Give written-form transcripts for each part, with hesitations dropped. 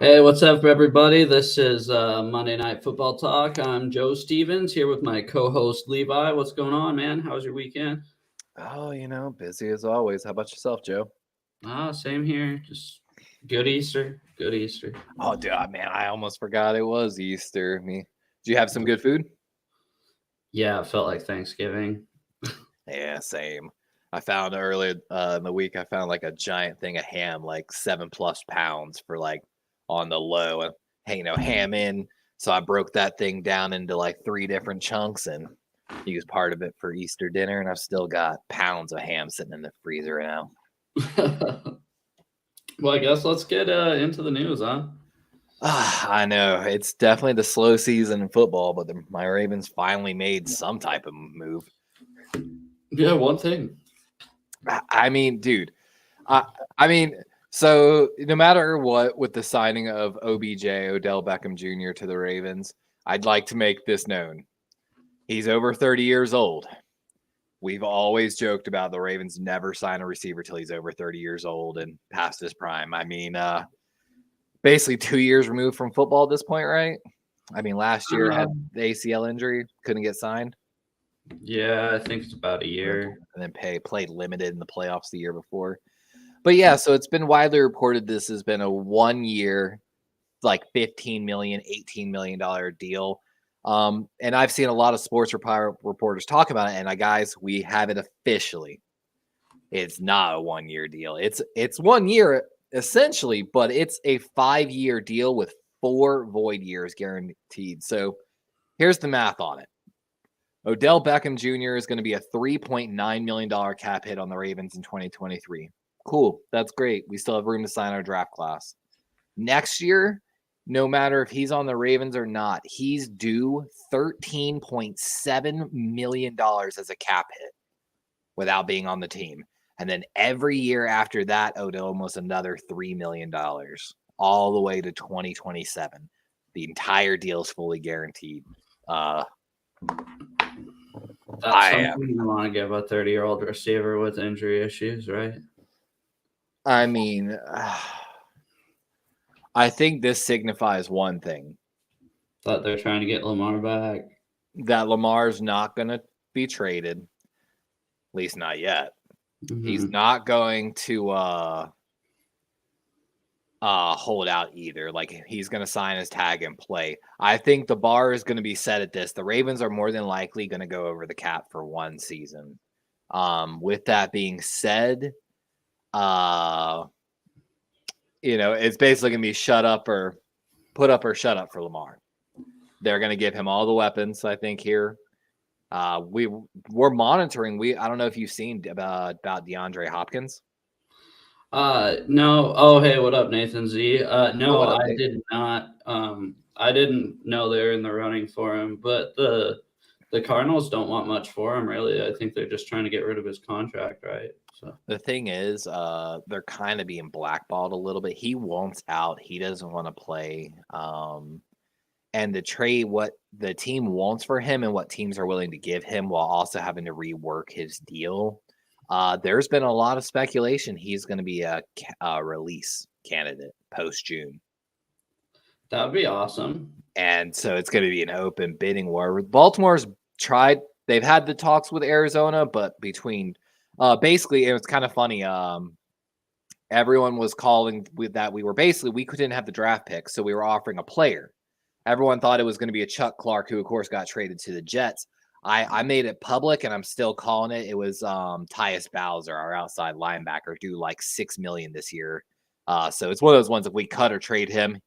Hey, what's up, everybody? This is Monday Night Football Talk. I'm Joe Stevens here with my co-host Levi. What's going on, man? How's your weekend? Oh, busy as always. How about yourself, Joe? Same here. Just good Easter. Good Easter. Oh, dude, man, I almost forgot it was Easter. Did you have some good food? Yeah, it felt like Thanksgiving. Yeah, same. I found earlier in the week, I found like a giant thing of ham, like 7+ pounds for like on the low, and hey, ham in. So I broke that thing down into like 3 different chunks and used part of it for Easter dinner, and I've still got pounds of ham sitting in the freezer now. Well, I guess let's get into the news, huh? I know it's definitely the slow season in football, but my Ravens finally made some type of move. Yeah, one thing. I mean, dude, I, I mean, so no matter what, with the signing of OBJ, Odell Beckham Jr. to the Ravens, I'd like to make this known. He's over 30 years old. We've always joked about the Ravens never sign a receiver till he's over 30 years old and past his prime. Basically 2 years removed from football at this point, right? I mean, last year had the ACL injury, couldn't get signed. Yeah, I think it's about a And then, year. and then played limited in the playoffs the year before. But yeah, so it's been widely reported this has been a 1 year, like $15 million, $18 million deal. And I've seen a lot of sports reporters talk about it. And guys, we have it officially. It's not a 1 year deal. It's 1 year essentially, but it's a 5-year deal with 4 void years guaranteed. So here's the math on it. Odell Beckham Jr. is going to be a $3.9 million cap hit on the Ravens in 2023. Cool. That's great. We still have room to sign our draft class. Next year, no matter if he's on the Ravens or not, he's due $13.7 million as a cap hit without being on the team. And then every year after that, Odell almost another $3 million, all the way to 2027. The entire deal is fully guaranteed. That's something you want to give a 30-year-old receiver with injury issues, right? I mean, I think this signifies one thing. That they're trying to get Lamar back. That Lamar's not going to be traded, at least not yet. Mm-hmm. He's not going to hold out either. Like, he's going to sign his tag and play. I think the bar is going to be set at this. The Ravens are more than likely going to go over the cap for one season. With that being said, it's basically going to be shut up or put up or shut up for Lamar. They're going to give him all the weapons, I think, here. We're monitoring. I don't know if you've seen about DeAndre Hopkins. No. Oh, hey, what up, Nathan Z? No, what up, I Nate? did not. I didn't know they're in the running for him, but the Cardinals don't want much for him, really. I think they're just trying to get rid of his contract, right? So The thing is, they're kind of being blackballed a little bit. He wants out. He doesn't want to play. And the trade, what the team wants for him and what teams are willing to give him while also having to rework his deal. There's been a lot of speculation he's going to be a release candidate post-June. that would be awesome. And so it's going to be an open bidding war. Baltimore's tried. They've had the talks with Arizona, but between basically, it was kind of funny. Everyone was calling with that we couldn't have the draft pick, so we were offering a player. Everyone thought it was going to be a Chuck Clark, who of course got traded to the Jets. I made it public, and I'm still calling it. It was Tyus Bowser, our outside linebacker, due like $6 million this year. So it's one of those ones. If we cut or trade him,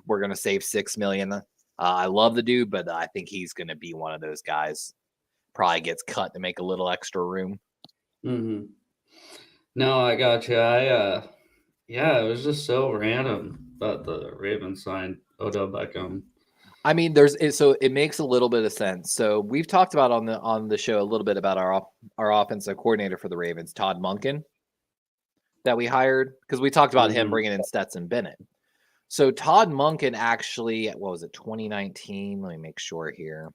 we're going to save $6 million. I love the dude, but I think he's going to be one of those guys. Probably gets cut to make a little extra room. Mm-hmm. No, I got you. Yeah, it was just so random that the Ravens signed Odell Beckham. I mean, so it makes a little bit of sense. So we've talked about on the show a little bit about our offensive coordinator for the Ravens, Todd Monken, that we hired, because we talked about him bringing in Stetson Bennett. So Todd Monken actually, what was it, 2019? Let me make sure here.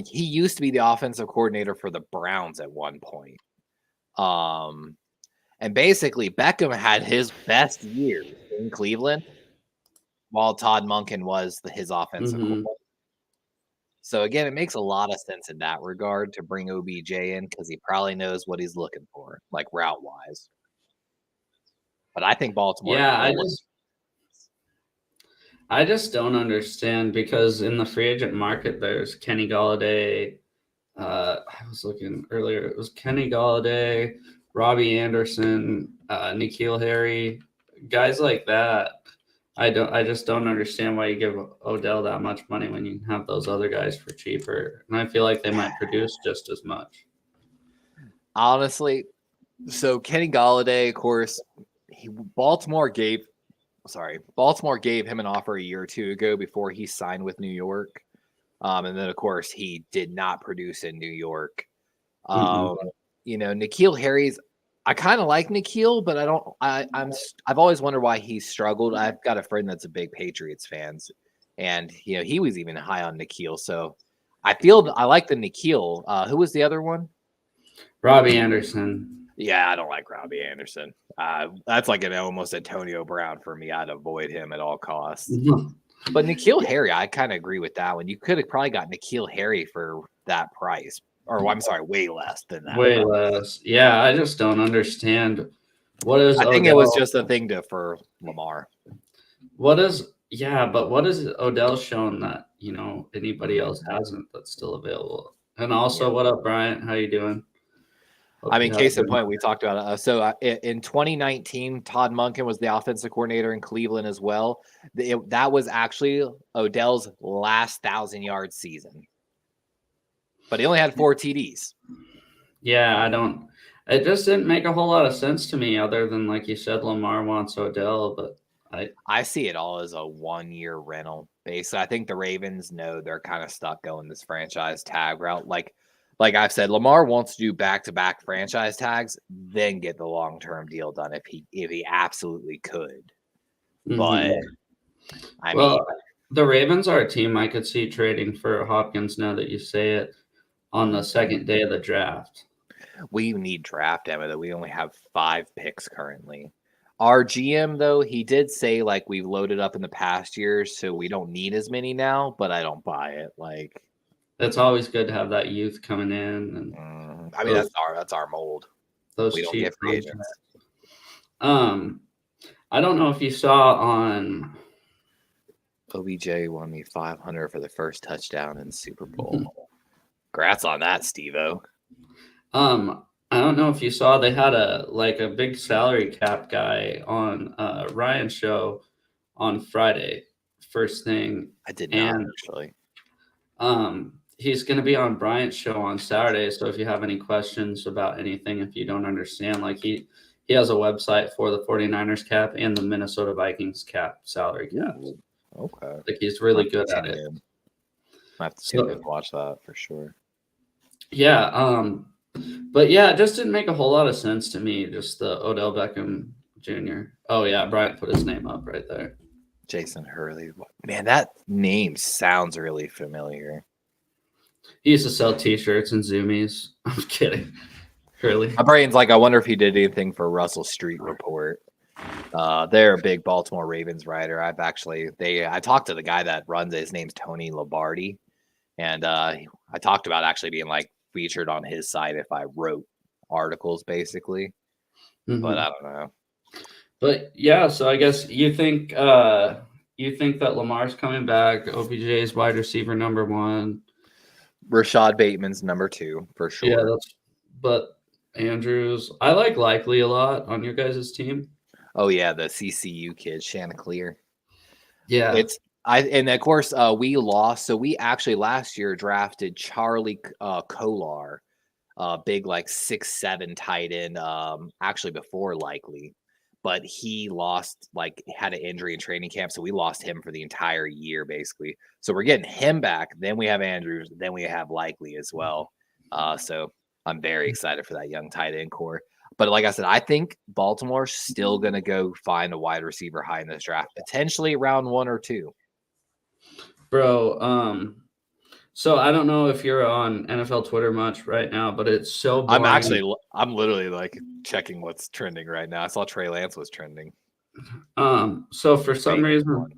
He used to be the offensive coordinator for the Browns at one point. And basically, Beckham had his best year in Cleveland while Todd Monken was his offensive coordinator. So again, it makes a lot of sense in that regard to bring OBJ in because he probably knows what he's looking for, like route wise. But I think Baltimore. Yeah, I just don't understand because in the free agent market, there's Kenny Galladay. I was looking earlier. It was Kenny Galladay, Robbie Anderson, N'Keal Harry, guys like that. I just don't understand why you give Odell that much money when you can have those other guys for cheaper. And I feel like they might produce just as much. Honestly, so Kenny Galladay, of course, Baltimore gave him an offer a year or two ago before he signed with New York. And then, of course, he did not produce in New York. N'Keal Harry's, I kind of like N'Keal, but I've always wondered why he struggled. I've got a friend that's a big Patriots fans, and he was even high on N'Keal. So I like the N'Keal. Who was the other one? Robbie Anderson. Yeah, I don't like Robbie Anderson. That's like an almost Antonio Brown for me. I'd avoid him at all costs. But N'Keal Harry, I kind of agree with that one. You could have probably got N'Keal Harry for that price. Or I'm sorry, way less than that. Way less. Yeah, I just don't understand. I think it was just a thing for Lamar. But what has Odell shown that, anybody else hasn't that's still available? And also, what up, Bryant? How you doing? Case in point, we talked about it. In 2019, Todd Monken was the offensive coordinator in Cleveland as well. That was actually Odell's last 1,000-yard season. But he only had 4 TDs. Yeah, it just didn't make a whole lot of sense to me other than, like you said, Lamar wants Odell, but I see it all as a 1-year rental. Basically, I think the Ravens know they're kind of stuck going this franchise tag route. Like I've said, Lamar wants to do back-to-back franchise tags, then get the long-term deal done if he absolutely could. But the Ravens are a team I could see trading for Hopkins now that you say it on the second day of the draft. We need draft ammo. We only have 5 picks currently. Our GM, though, he did say we've loaded up in the past years, so we don't need as many now. But I don't buy it. It's always good to have that youth coming in. And that's our mold. We don't get free agents. I don't know if you saw on OBJ won me $500 for the first touchdown in Super Bowl. Congrats on that, Steve-O. I don't know if you saw they had a big salary cap guy on Ryan's show on Friday. First thing. I did not actually. He's going to be on Bryant's show on Saturday. So if you have any questions about anything, if you don't understand, he has a website for the 49ers cap and the Minnesota Vikings cap salary cap. Okay. He's really good at it. I have to watch that for sure. Yeah. But yeah, it just didn't make a whole lot of sense to me. Just the Odell Beckham Jr. Oh yeah. Bryant put his name up right there. Jason Hurley. Man, that name sounds really familiar. He used to sell T-shirts and Zoomies. I'm kidding. Hurley. My brain's I wonder if he did anything for Russell Street Report. They're a big Baltimore Ravens writer. I talked to the guy that runs it. His name's Tony Labardi. And I talked about actually being featured on his site if I wrote articles basically. But I don't know. But yeah, so I guess you think that Lamar's coming back, OBJ's wide receiver number 1. Rashad Bateman's number 2 for sure. Yeah, but Andrews, I like Likely a lot on your guys' team. Oh yeah, the CCU kid, Chanticleer. Yeah. And of course we lost. So we actually last year drafted Charlie Kolar, big 6'7" tight end, actually before Likely. But he lost, had an injury in training camp. So we lost him for the entire year, basically. So we're getting him back. Then we have Andrews. Then we have Likely as well. So I'm very excited for that young tight end core. But like I said, I think Baltimore's still going to go find a wide receiver high in this draft, potentially round 1 or 2. Bro, So I don't know if you're on NFL Twitter much right now, but it's so boring. I'm literally like checking what's trending right now. I saw Trey Lance was trending. So for some Bateman reason, won.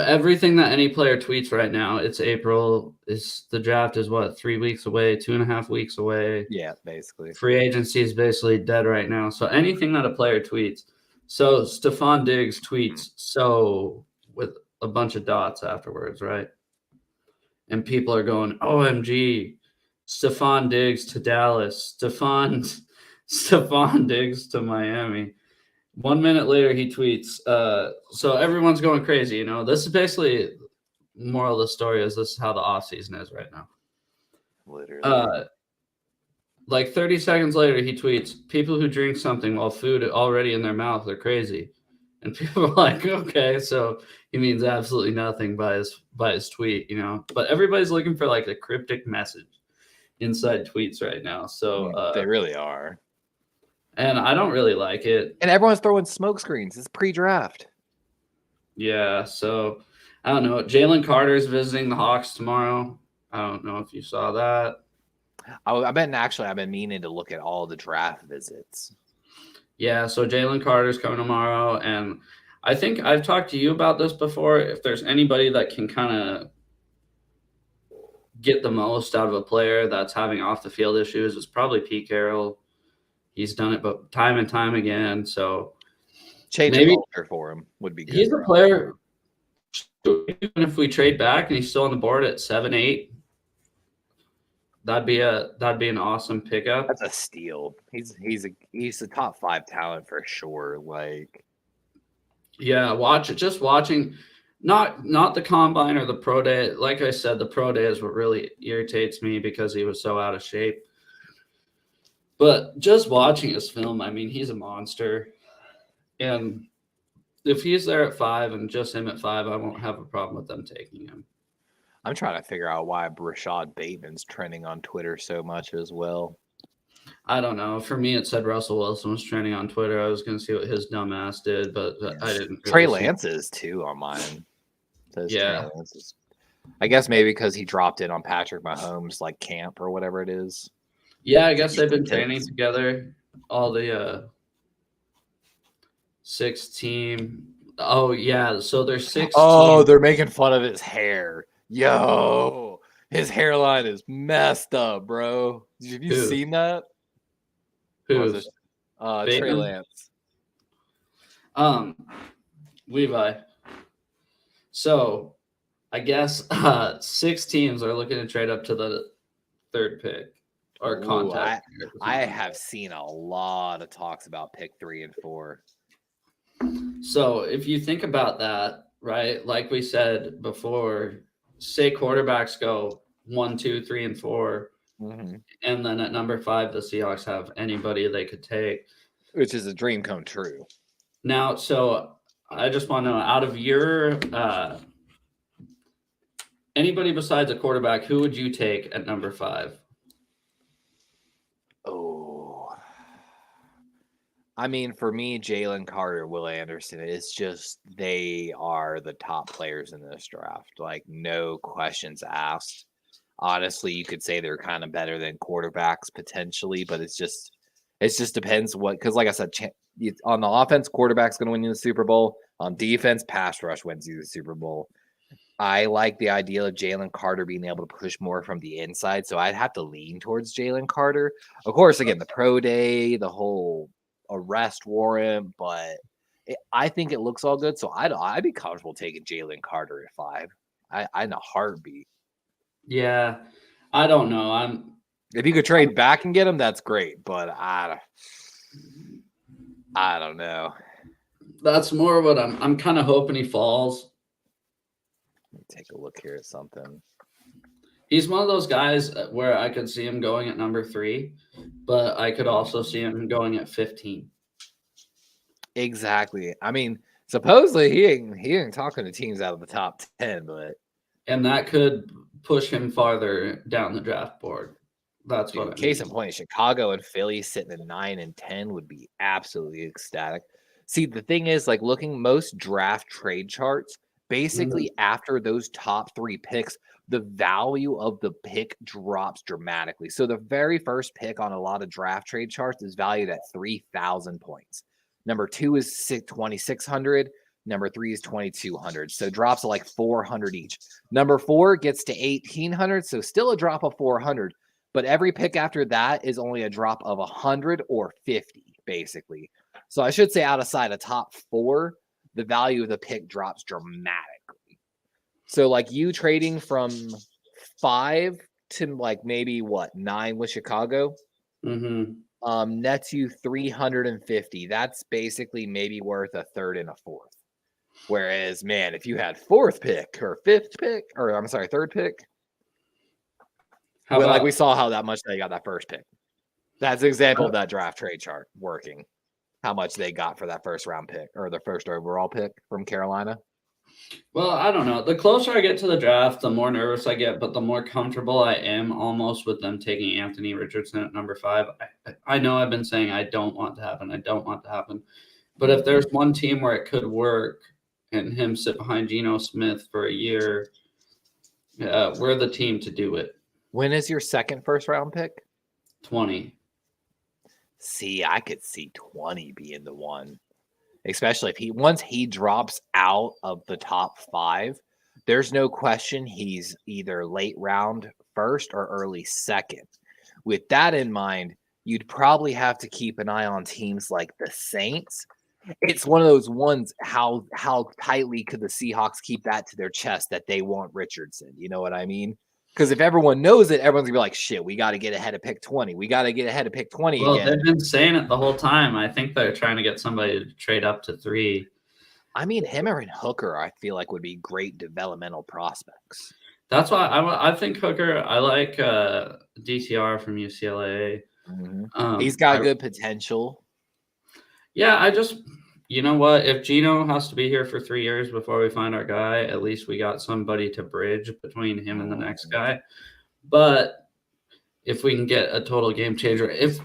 everything that any player tweets right now, it's April. The draft is what, 3 weeks away, 2.5 weeks away. Yeah, basically. Free agency is basically dead right now. So anything that a player tweets. So Stephon Diggs tweets so with a bunch of dots afterwards, right? And people are going, OMG, Stephon Diggs to Dallas, Stephon Diggs to Miami. 1 minute later, he tweets. So everyone's going crazy. This is basically moral of the story is this is how the offseason is right now. Literally. Like 30 seconds later, he tweets, people who drink something while food already in their mouth are crazy. And people are like, okay, so he means absolutely nothing by his tweet, But everybody's looking for like a cryptic message inside tweets right now. So they really are. And I don't really like it. And everyone's throwing smoke screens. It's pre-draft. Yeah, so I don't know. Jalen Carter's visiting the Hawks tomorrow. I don't know if you saw that. I've been meaning to look at all the draft visits. Yeah, so Jalen Carter's coming tomorrow, and I think I've talked to you about this before. If there's anybody that can kind of get the most out of a player that's having off the field issues, it's probably Pete Carroll. He's done it, but time and time again. So change of culture for him would be good. He's a player. Even if we trade back and he's still on the board at 7-8, that'd be an awesome pickup. That's a steal. He's a top 5 talent for sure. Like, yeah, just watching, not the combine or the pro day. Like I said, the pro day is what really irritates me because he was so out of shape. But just watching his film, I mean, he's a monster. And if he's there at 5 and just him at 5, I won't have a problem with them taking him. I'm trying to figure out why Rashad Bateman's trending on Twitter so much as well. I don't know. For me, it said Russell Wilson was trending on Twitter. I was going to see what his dumbass did, but yes. I didn't. Really Trey Lance is too on mine. Yeah. I guess maybe because he dropped in on Patrick Mahomes' like camp or whatever it is. Yeah, I guess they've been training together. All the 6 team. Oh yeah, so there's 6. Oh, they're making fun of his hair. Yo, his hairline is messed up, bro. Have you seen that? Who's Trey Lance. Levi. So I guess 6 teams are looking to trade up to the 3rd pick or contact. I have seen a lot of talks about pick 3 and 4. So if you think about that, right, like we said before, say quarterbacks go 1, 2, 3, and 4, and then at number 5, the Seahawks have anybody they could take, which is a dream come true. Now, so I just want to know, out of your anybody besides a quarterback, who would you take at number 5? Oh, I mean, for me, Jalen Carter, Will Anderson, it's just they are the top players in this draft. Like, no questions asked. Honestly, you could say they're kind of better than quarterbacks potentially, but it just depends what, because like I said, on the offense, quarterback's going to win you the Super Bowl. On defense, pass rush wins you the Super Bowl. I like the idea of Jalen Carter being able to push more from the inside, so I'd have to lean towards Jalen Carter. Of course, again, the pro day, the whole arrest warrant, but I think it looks all good, so I'd be comfortable taking Jalen Carter at 5. I in a heartbeat. Yeah, I don't know. If you could trade back and get him, that's great, but I don't know. That's more what I'm kind of hoping he falls. Let me take a look here at something. He's one of those guys where I could see him going at number 3, but I could also see him going at 15. Exactly. I mean, supposedly he ain't talking to teams out of the top 10, but and that could push him farther down the draft board. That's what I mean. Case in point, Chicago and Philly sitting at 9 and 10 would be absolutely ecstatic. See, the thing is, like, looking most draft trade charts, basically after those top 3 picks, the value of the pick drops dramatically. So the very first pick on a lot of draft trade charts is valued at 3,000 points. Number 2 is 2,600. Number 3 is 2,200. So drops of like 400 each. Number 4 gets to 1,800. So still a drop of 400. But every pick after that is only a drop of 100 or 50, basically. So I should say outside of top 4, the value of the pick drops dramatically. So like you trading from 5 to like maybe 9 with Chicago, nets you 350. That's basically maybe worth a third and a fourth. Whereas, man, if you had 4th pick or 5th pick, or I'm sorry, 3rd pick, like we saw how that much they got that first pick. That's an example of that draft trade chart working. How much they got for that first round pick or the first overall pick from Carolina. Well, I don't know. The closer I get to the draft, the more nervous I get, but the more comfortable I am almost with them taking Anthony Richardson at number 5. I know I've been saying I don't want to happen. I don't want to happen. But if there's one team where it could work and him sit behind Geno Smith for a year, we're the team to do it. When is your second first round pick? 20. See, I could see 20 being the one. Especially if once he drops out of the top 5, there's no question he's either late round first or early second. With that in mind, you'd probably have to keep an eye on teams like the Saints. It's one of those ones, how tightly could the Seahawks keep that to their chest that they want Richardson? You know what I mean? Because if everyone knows it, everyone's going to be like, shit, we got to get ahead of pick 20. We got to get ahead of pick 20 well, again. They've been saying it the whole time. I think they're trying to get somebody to trade up to 3. I mean, him and Hooker, I feel like would be great developmental prospects. That's why I think Hooker, I like DTR from UCLA. He's got good potential. Yeah, you know what? If Geno has to be here for 3 years before we find our guy, at least we got somebody to bridge between him and the next guy. But if we can get a total game changer, if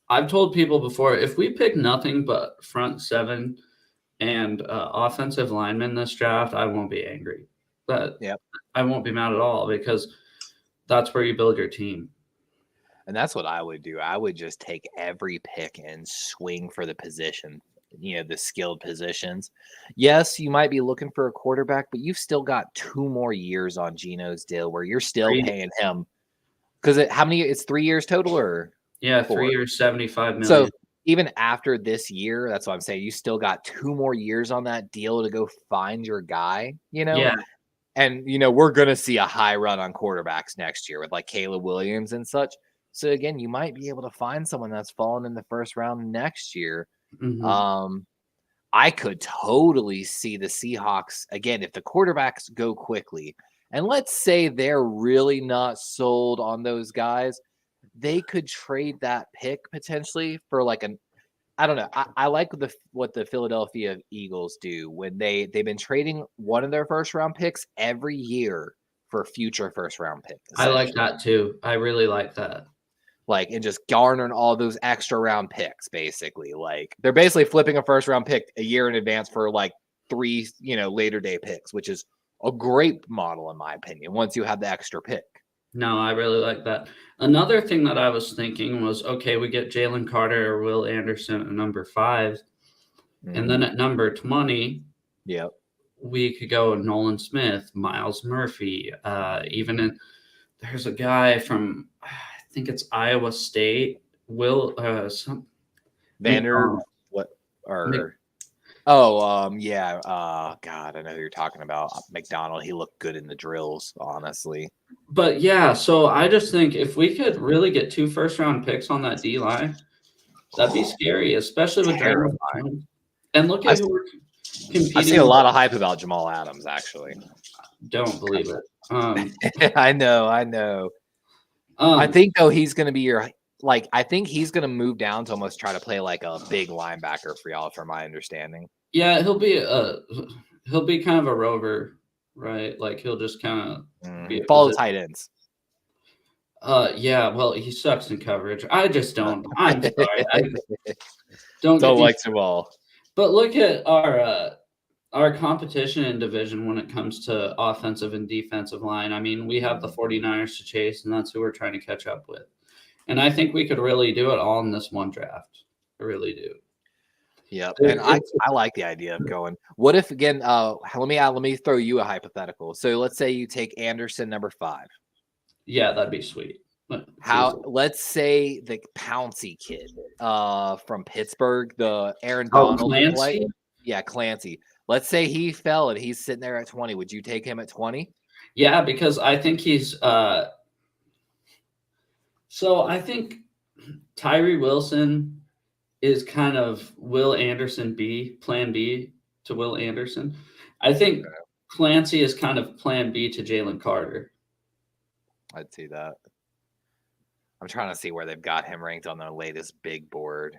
I've told people before, if we pick nothing but front 7 and offensive linemen this draft, I won't be angry. But I won't be mad at all because that's where you build your team. And that's what I would do. I would just take every pick and swing for the position, the skilled positions. Yes, you might be looking for a quarterback, but you've still got 2 more years on Geno's deal where you're still paying him. Because how many? It's 3 years total, or 4? 3 years, 75 million. So even after this year, that's what I'm saying. You still got 2 more years on that deal to go find your guy. Yeah. And we're gonna see a high run on quarterbacks next year with like Caleb Williams and such. So again, you might be able to find someone that's fallen in the first round next year. I could totally see the Seahawks again if the quarterbacks go quickly, and let's say they're really not sold on those guys, they could trade that pick potentially for like I don't know. I like what the Philadelphia Eagles do when they've been trading one of their first round picks every year for future first round picks. I like that too. I really like that. And just garnering all those extra round picks, basically. Like they're basically flipping a first round pick a year in advance for like 3, later day picks, which is a great model in my opinion. Once you have the extra pick. No, I really like that. Another thing that I was thinking was, okay, we get Jalen Carter or Will Anderson at number 5, and then at number 20, we could go Nolan Smith, Miles Murphy, there's a guy from. I think it's Iowa State. God, I know who you're talking about. McDonald. He looked good in the drills, honestly. But yeah, so I just think if we could really get 2 first-round picks on that D line, that'd be scary, especially with Jamal Adams. And look at who we're competing. I've seen a lot of hype about Jamal Adams, actually. Don't believe it. I know. I think though he's going to be I think he's going to move down to almost try to play like a big linebacker for y'all, from my understanding. Yeah, he'll be kind of a rover, right? Like he'll just kind of follow tight ends. Yeah, well, he sucks in coverage. I just don't. I'm sorry. I don't like Jamal. But look at our our competition in division when it comes to offensive and defensive line. I mean, we have the 49ers to chase, and that's who we're trying to catch up with. And I think we could really do it all in this one draft. I really do. Yep. And I like the idea of going. What if again? Let me throw you a hypothetical. So let's say you take Anderson number 5. Yeah, that'd be sweet. Let's say the Pouncey kid from Pittsburgh, the Aaron Oh, Donald. Clancy? Yeah, Clancy. Let's say he fell and he's sitting there at 20. Would you take him at 20? Yeah, because I think he's so I think Tyree Wilson is kind of Will Anderson B, plan B to Will Anderson. I think Clancy is kind of plan B to Jalen Carter. I'd see that. I'm trying to see where they've got him ranked on their latest big board.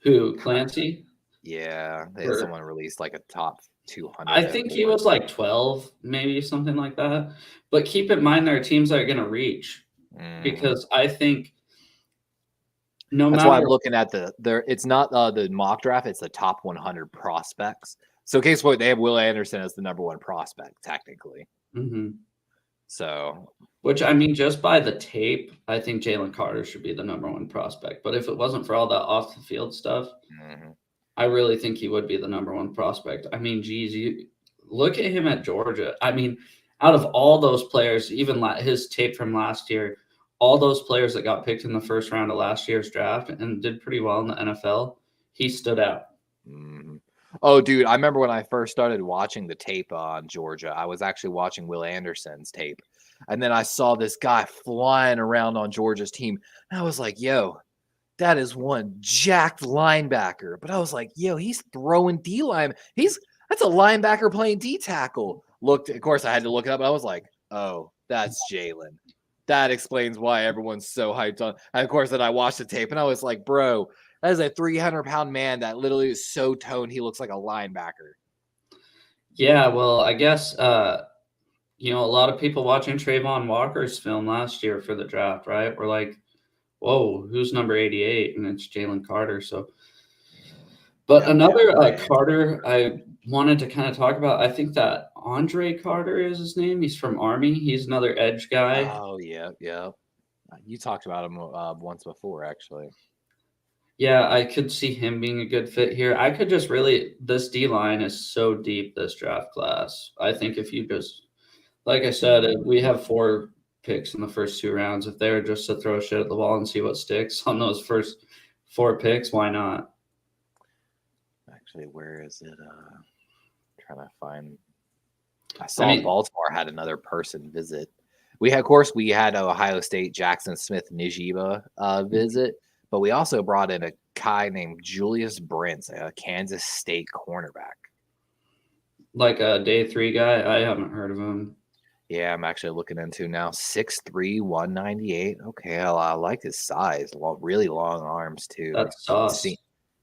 Who, Clancy? Yeah, they had someone released like a top 200. I think he was like 12, maybe something like that. But keep in mind there are teams that are going to reach because I think that's why I'm looking at it's not the mock draft, it's the top 100 prospects. So case what, they have Will Anderson as the number 1 prospect technically. Mm-hmm. So, which I mean, just by the tape, I think Jalen Carter should be the number 1 prospect. But if it wasn't for all that off the field stuff, I really think he would be the number 1 prospect. I mean, geez, you look at him at Georgia. I mean, out of all those players, even his tape from last year, all those players that got picked in the first round of last year's draft and did pretty well in the NFL, he stood out. Oh, dude, I remember when I first started watching the tape on Georgia, I was actually watching Will Anderson's tape. And then I saw this guy flying around on Georgia's team. And I was like, yo, that is one jacked linebacker. But I was like, yo, he's throwing D line. That's a linebacker playing D tackle. Of course, I had to look it up. I was like, oh, that's Jalen. That explains why everyone's so hyped on. And of course, then I watched the tape and I was like, bro, that is a 300-pound man that literally is so toned he looks like a linebacker. Yeah, well, I guess a lot of people watching Trayvon Walker's film last year for the draft, right? We're like, whoa, who's number 88? And it's Jalen Carter. So, but another Carter I wanted to kind of talk about, I think that Andre Carter is his name. He's from Army. He's another edge guy. Oh, yeah. You talked about him once before, actually. Yeah, I could see him being a good fit here. I could just this D-line is so deep this draft class. I think if you just, like I said, we have 4 picks in the first 2 rounds. If they were just to throw shit at the wall and see what sticks on those first 4 picks, why not? Actually, where is it? Trying to find. I saw Baltimore had another person visit. We had Ohio State Jackson Smith-Njigba visit, but we also brought in a guy named Julius Brents, a Kansas State cornerback. Like a day 3 guy? I haven't heard of him. Yeah, I'm actually looking into now. 6'3", 198. Okay, I like his size. Really long arms, too. That's Sauce.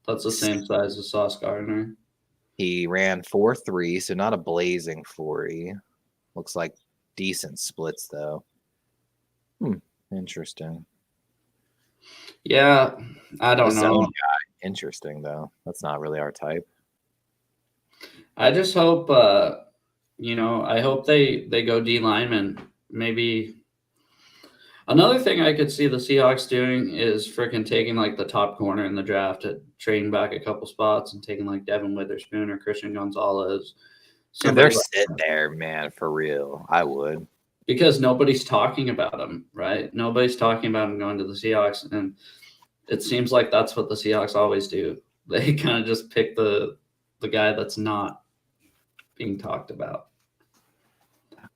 That's the same size as Sauce Gardner. He ran 4.3, so not a blazing 40. Looks like decent splits, though. Interesting. Yeah, I don't know. Interesting, though. That's not really our type. I just hope, I hope they go D lineman. Maybe another thing I could see the Seahawks doing is freaking taking like the top corner in the draft, trading back a couple spots and taking like Devin Witherspoon or Christian Gonzalez. So they're sitting there, man, for real. I would. Because nobody's talking about him, right? Nobody's talking about him going to the Seahawks. And it seems like that's what the Seahawks always do. They kind of just pick the guy that's not being talked about.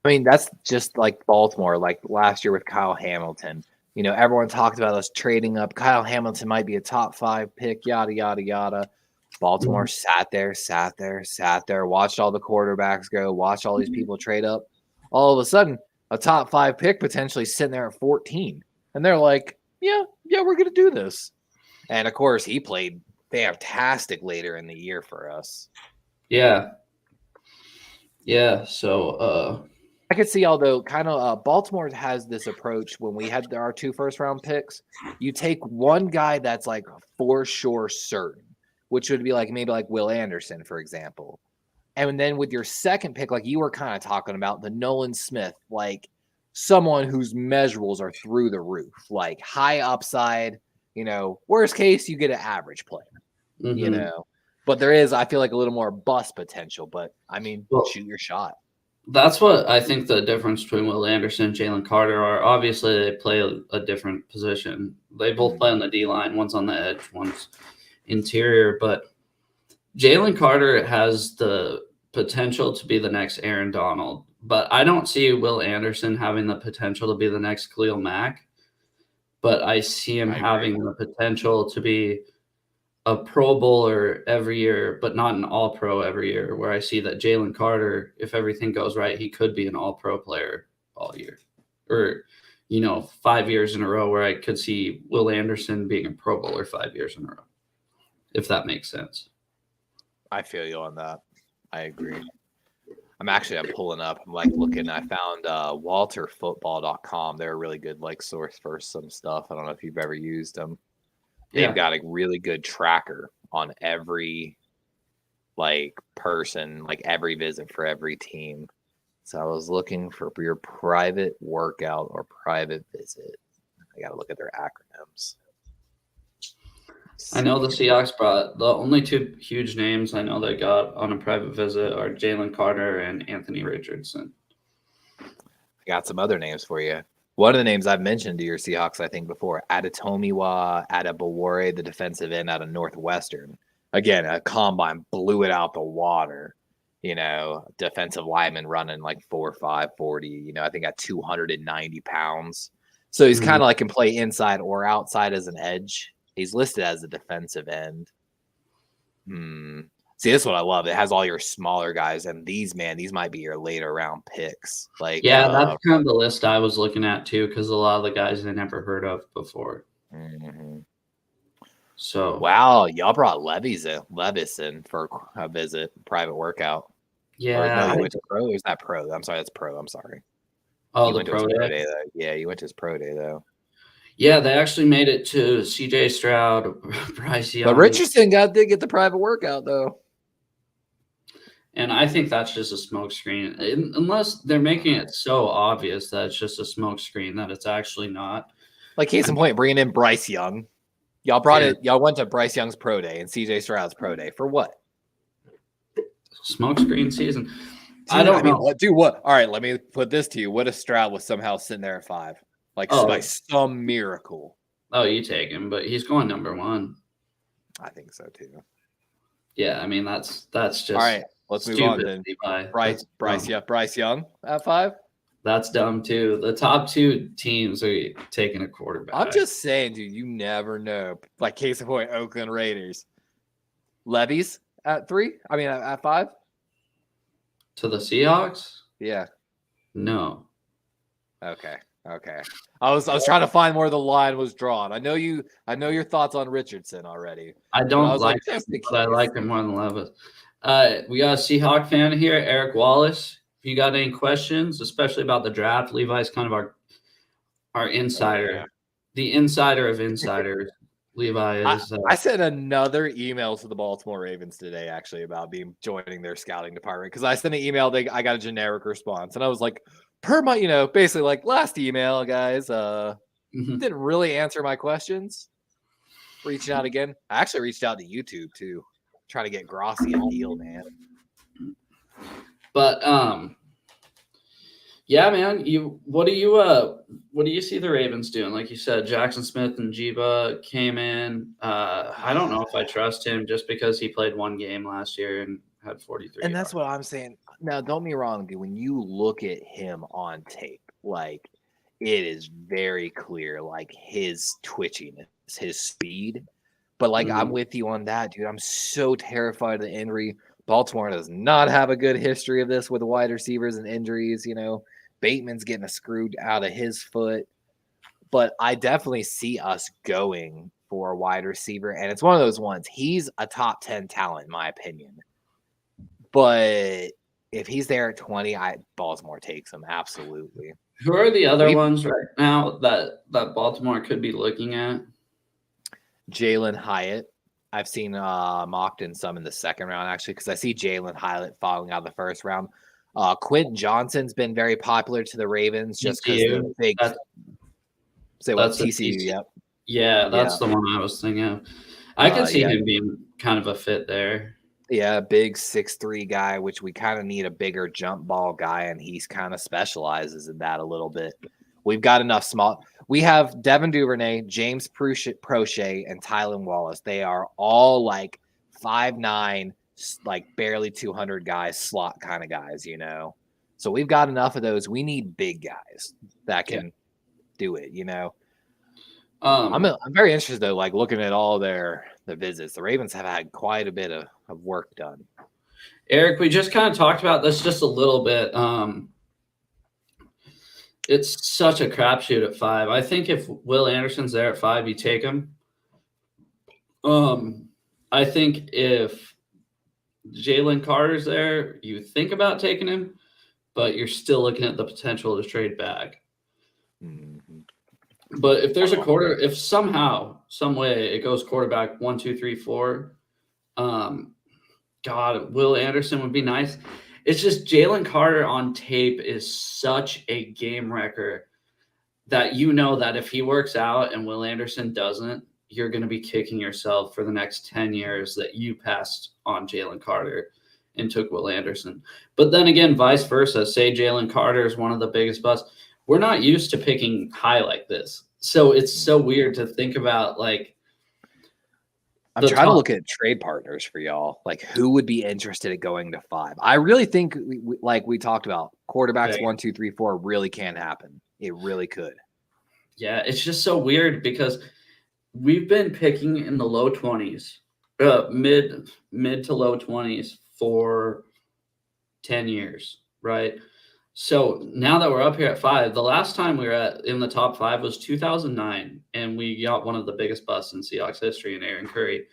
I mean, that's just like Baltimore, like last year with Kyle Hamilton. Everyone talked about us trading up. Kyle Hamilton might be a top 5 pick, yada, yada, yada. Baltimore sat there, watched all the quarterbacks go, watched all these people trade up. All of a sudden, a top 5 pick potentially sitting there at 14. And they're like, yeah, we're going to do this. And, of course, he played fantastic later in the year for us. Yeah. Yeah, so I could see, although kind of Baltimore has this approach when we had our 2 first-round picks. You take one guy that's like for sure certain. which would be like maybe like Will Anderson, for example. And then with your second pick, like you were kind of talking about, the Nolan Smith, like someone whose measurables are through the roof, like high upside, worst case, you get an average player, But there is, I feel like, a little more bust potential. But, I mean, shoot your shot. That's what I think the difference between Will Anderson and Jalen Carter are. Obviously, they play a different position. They both play on the D-line. One's on the edge, one's interior. But Jalen Carter has the potential to be the next Aaron Donald. But I don't see Will Anderson having the potential to be the next Khalil Mack. But I see him having the potential to be a Pro Bowler every year, but not an All-Pro every year, where I see that Jalen Carter, if everything goes right, he could be an All-Pro player all year. Or, 5 years in a row, where I could see Will Anderson being a Pro Bowler 5 years in a row, if that makes sense. I feel you on that. I agree. I'm pulling up. I'm looking. I found WalterFootball.com. They're a really good source for some stuff. I don't know if you've ever used them. They've got a really good tracker on every person, every visit for every team. So I was looking for your private workout or private visit. I got to look at their acronyms. I know the Seahawks brought the only two huge names I know they got on a private visit are Jalen Carter and Anthony Richardson. I got some other names for you. One of the names I've mentioned to your Seahawks, I think, before, Adetomiwa Adebawore, the defensive end out of Northwestern. Again, a combine blew it out the water. Defensive lineman running 4.5 40. I think at 290 pounds. So he's kind of can play inside or outside as an edge. He's listed as a defensive end. See, this is what I love. It has all your smaller guys, and these might be your later round picks. That's kind of the list I was looking at too, because a lot of the guys I never heard of before. So wow, y'all brought Levis in for a visit, private workout. Yeah, no, you went to pro. Or is that pro? I'm sorry, that's pro. I'm sorry. Oh, you the pro day. Yeah, you went to his pro day though. Yeah, they actually made it to C.J. Stroud, Bryce Young. But Richardson did get the private workout though. And I think that's just a smokescreen, unless they're making it so obvious that it's just a smokescreen that it's actually not. Case in point, bringing in Bryce Young. Y'all brought it. Y'all went to Bryce Young's pro day and CJ Stroud's pro day for what? Smokescreen season. I don't know. Do what? All right, let me put this to you. What if Stroud was somehow sitting there at 5? By some miracle. Oh, you take him, but he's going number 1. I think so too. Yeah, I mean that's just all right. Let's move on then. Bryce Young at 5. That's dumb too. The top 2 teams are taking a quarterback. I'm just saying, dude. You never know. Case in point, Oakland Raiders. Levy's at 3. I mean, at 5. To the Seahawks? Yeah. No. Okay. I was trying to find where the line was drawn. I know your thoughts on Richardson already. I don't like him, but I like him more than Levis. We got a Seahawk fan here, Eric Wallace. If you got any questions, especially about the draft, Levi's kind of our insider, the insider of insiders. Levi is. I sent another email to the Baltimore Ravens today, actually, about joining their scouting department, because I sent an email. I got a generic response, and I was like, per my, basically last email, guys, didn't really answer my questions. Reaching out again. I actually reached out to YouTube too, trying to get Grossi a deal, man. But yeah, man. What do you see the Ravens doing? Like you said, Jackson Smith and Jiba came in. I don't know if I trust him just because he played one game last year and had 43. And that's what I'm saying. Now, don't be wrong, dude. When you look at him on tape, it is very clear, his twitchiness, his speed. But I'm with you on that, dude. I'm so terrified of the injury. Baltimore does not have a good history of this with the wide receivers and injuries. Bateman's getting screwed out of his foot. But I definitely see us going for a wide receiver. And it's one of those ones. He's a top 10 talent, in my opinion. But if he's there at 20, Baltimore takes him. Absolutely. Who are the other ones right now that Baltimore could be looking at? Jalen Hyatt. I've seen mocked in some in the second round, actually, because I see Jalen Hylett falling out of the first round. Quentin Johnson's been very popular to the Ravens just because TCU. the big. Say what? That's a TCU, TCU. yep. Yeah, that's the one I was thinking of. I could see him being kind of a fit there. Yeah, big 6'3" guy, which we kind of need a bigger jump ball guy, and he's kind of specializes in that a little bit. We've got enough small. We have Devin Duvernay, James Prochet, and Tylan Wallace. They are all like 5'9", like barely 200 guys, slot kind of guys, you know. So we've got enough of those. We need big guys that can do it, you know. I'm very interested though, like looking at all the visits. The Ravens have had quite a bit of work done. Eric, we just kind of talked about this just a little bit. It's such a crapshoot at 5. I think if Will Anderson's there at 5, you take him. I think if Jalen Carter's there, you think about taking him, but you're still looking at the potential to trade back. Mm-hmm. But if there's if somehow, some way it goes quarterback 1, 2, 3, 4, God, Will Anderson would be nice. It's just Jalen Carter on tape is such a game wrecker that you know that if he works out and Will Anderson doesn't, you're going to be kicking yourself for the next 10 years that you passed on Jalen Carter and took Will Anderson. But then again, vice versa. Say Jalen Carter is one of the biggest busts. We're not used to picking high like this. So it's so weird to think about, like, I'm trying to look at trade partners for y'all. Like, who would be interested in going to 5? I really think, like we talked about, quarterbacks 1, 2, 3, 4 really can happen. It really could. Yeah, it's just so weird because we've been picking in the low 20s, mid to low 20s for 10 years, right? So now that we're up here at 5, the last time we were in the top 5 was 2009, and we got one of the biggest busts in Seahawks history in Aaron Curry,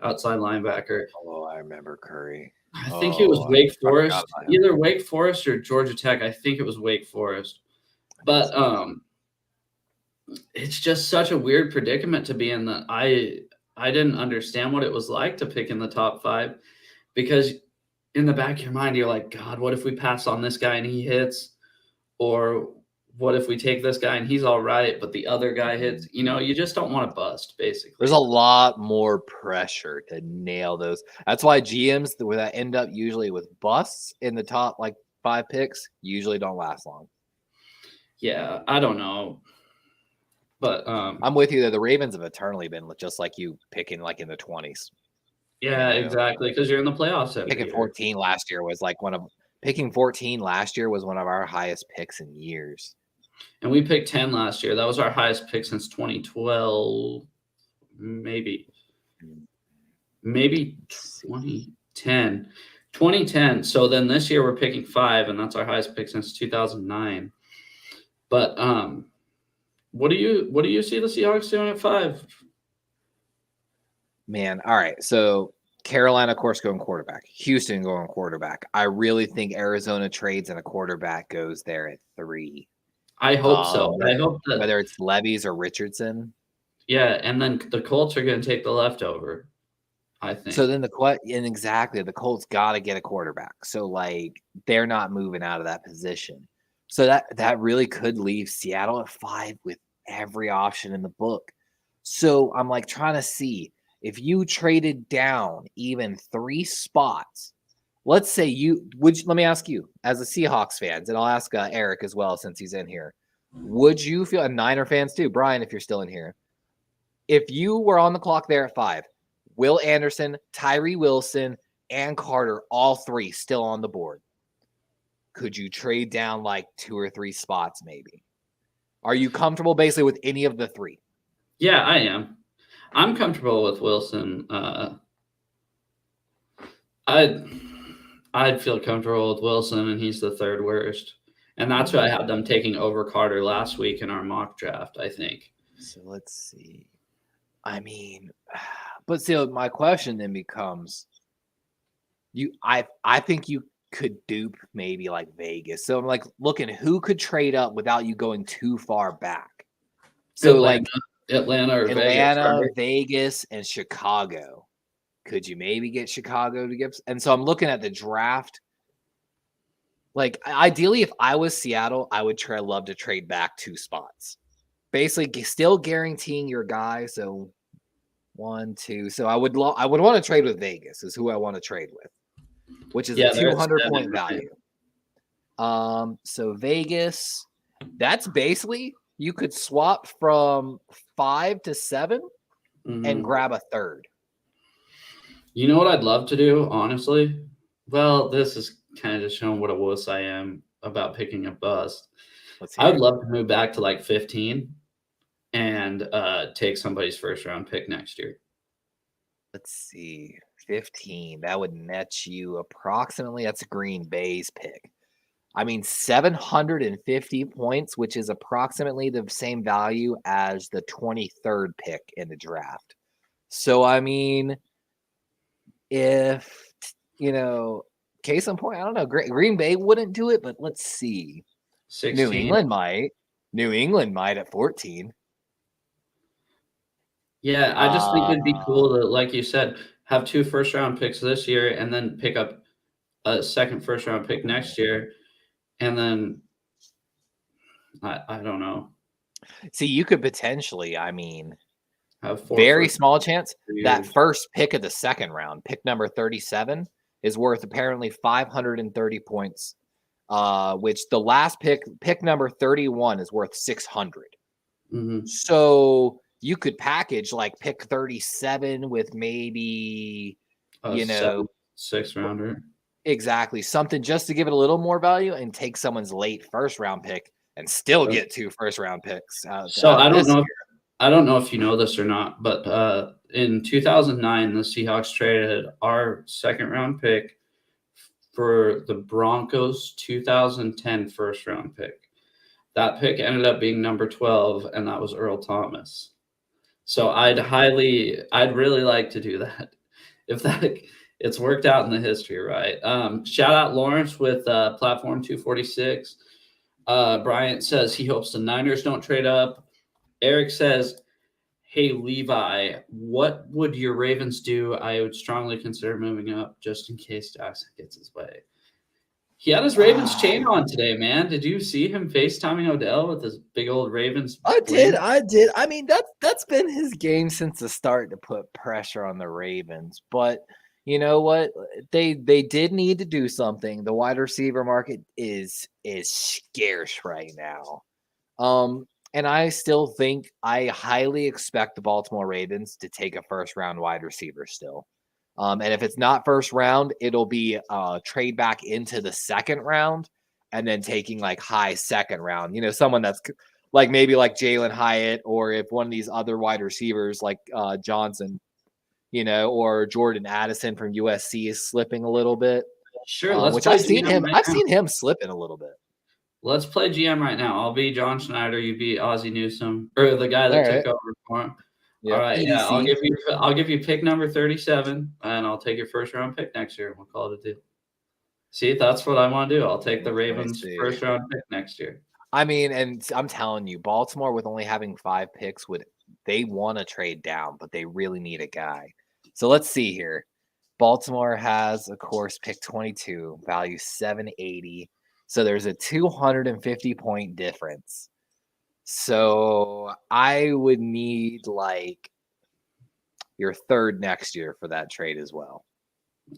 outside linebacker. Oh, I remember Curry. I think it was Wake Forest, either Wake Forest or Georgia Tech. I think it was Wake Forest. But it's just such a weird predicament to be in that I didn't understand what it was like to pick in the top 5 because – in the back of your mind, you're like, God, what if we pass on this guy and he hits? Or what if we take this guy and he's all right, but the other guy hits? You know, you just don't want to bust, basically. There's a lot more pressure to nail those. That's why GMs that end up usually with busts in the top, like 5 picks, usually don't last long. Yeah, I don't know. But I'm with you that the Ravens have eternally been just like you, picking like in the 20s. Yeah, exactly. Because you're in the playoffs. Picking 14 last year was like one of our highest picks in years. And we picked 10 last year. That was our highest pick since 2012. Maybe 2010. 2010. So then this year we're picking 5, and that's our highest pick since 2009. But what do you see the Seahawks doing at 5? Man, all right. So Carolina, of course, going quarterback. Houston going quarterback. I really think Arizona trades and a quarterback goes there at 3. I hope so. I hope that whether it's Levis or Richardson. Yeah, and then the Colts are going to take the leftover, I think. So then the Colts got to get a quarterback. So like they're not moving out of that position. So that really could leave Seattle at 5 with every option in the book. So I'm like trying to see. If you traded down even 3 spots, let's say let me ask you as a Seahawks fans, and I'll ask Eric as well since he's in here. Would you feel, and Niner fans too, Brian, if you're still in here, if you were on the clock there at 5, Will Anderson, Tyree Wilson, and Carter, all 3 still on the board, could you trade down like 2 or 3 spots maybe? Are you comfortable basically with any of the 3? Yeah, I am. I'm comfortable with Wilson. I'd feel comfortable with Wilson, and he's the 3rd worst. And that's why I had them taking over Carter last week in our mock draft, I think. So let's see. I mean, but still, my question then becomes, I think you could dupe maybe like Vegas. So I'm like looking who could trade up without you going too far back. So Atlanta or Vegas, and Chicago. Could you maybe get Chicago to give? And so I'm looking at the draft. Like, ideally, if I was Seattle, I would love to trade back 2 spots. Basically, still guaranteeing your guy. So 1, 2. So I would want to trade with Vegas is who I want to trade with, which is a 200-point value. So Vegas, that's basically you could swap from 5 to 7 and grab a third. You know what I'd love to do, honestly? Well, this is kind of just showing what a wuss I am about picking a bust. I would love to move back to like 15 and take somebody's first round pick next year. Let's see. 15. That would net you approximately, that's Green Bay's pick. I mean, 750 points, which is approximately the same value as the 23rd pick in the draft. So, I mean, if, case in point, I don't know, Green Bay wouldn't do it, but let's see. 16. New England might at 14. Yeah, I just think it'd be cool to, like you said, have 2 first-round picks this year and then pick up a second first-round pick next year. And then, I don't know. See, you could potentially, I mean, have very small chance that first pick of the second round, pick number 37, is worth apparently 530 points, which the last pick number 31, is worth 600. Mm-hmm. So you could package like pick 37 with maybe, sixth rounder. Exactly. Something just to give it a little more value and take someone's late first round pick and still get 2 first round picks. So I don't know if you know this or not, but in 2009, the Seahawks traded our second round pick for the Broncos 2010 first round pick. That pick ended up being number 12, and that was Earl Thomas. So I'd really like to do that. If it's worked out in the history, right? Shout out Lawrence with Platform 246. Bryant says he hopes the Niners don't trade up. Eric says, hey, Levi, what would your Ravens do? I would strongly consider moving up just in case Jackson gets his way. He had his Ravens chain on today, man. Did you see him FaceTiming Odell with his big old Ravens? I did. I mean, that's been his game since the start to put pressure on the Ravens. But you know what? They did need to do something. The wide receiver market is scarce right now. And I still think I highly expect the Baltimore Ravens to take a first round wide receiver still. And if it's not first round, it'll be trade back into the second round and then taking like high second round. Someone that's like maybe like Jalen Hyatt, or if one of these other wide receivers like Johnson, or Jordan Addison from USC is slipping a little bit. Sure, which I've seen him. I've seen him slipping a little bit. Let's play GM right now. I'll be John Schneider. You be Ozzie Newsome, or the guy that took over for him. Yep. All right, EDC. Yeah, I'll give you pick number 37, and I'll take your first round pick next year. We'll call it a deal. See, that's what I want to do. I'll take the Ravens first round pick next year. I mean, and I'm telling you, Baltimore with only having 5 picks they want to trade down, but they really need a guy. So let's see here. Baltimore has, of course, pick 22, value 780. So there's a 250-point difference. So I would need like your third next year for that trade as well.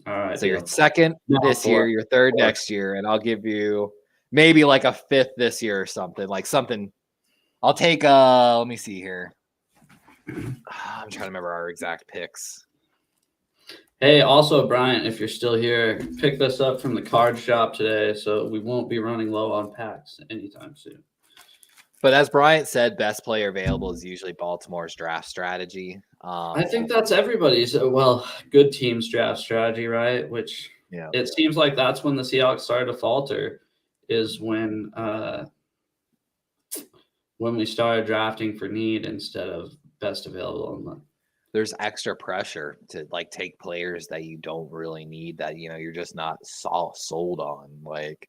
All right. So your second this year, your third next year, and I'll give you maybe like a 5th this year or something. Like something. I'll take let me see here. I'm trying to remember our exact picks. Hey, also, Bryant, if you're still here, pick this up from the card shop today, so we won't be running low on packs anytime soon. But as Bryant said, best player available is usually Baltimore's draft strategy. I think that's everybody's, good team's draft strategy, right? Which it seems like that's when the Seahawks started to falter, is when we started drafting for need instead of best available. There's extra pressure to like take players that you don't really need, that you're just not sold on. Like,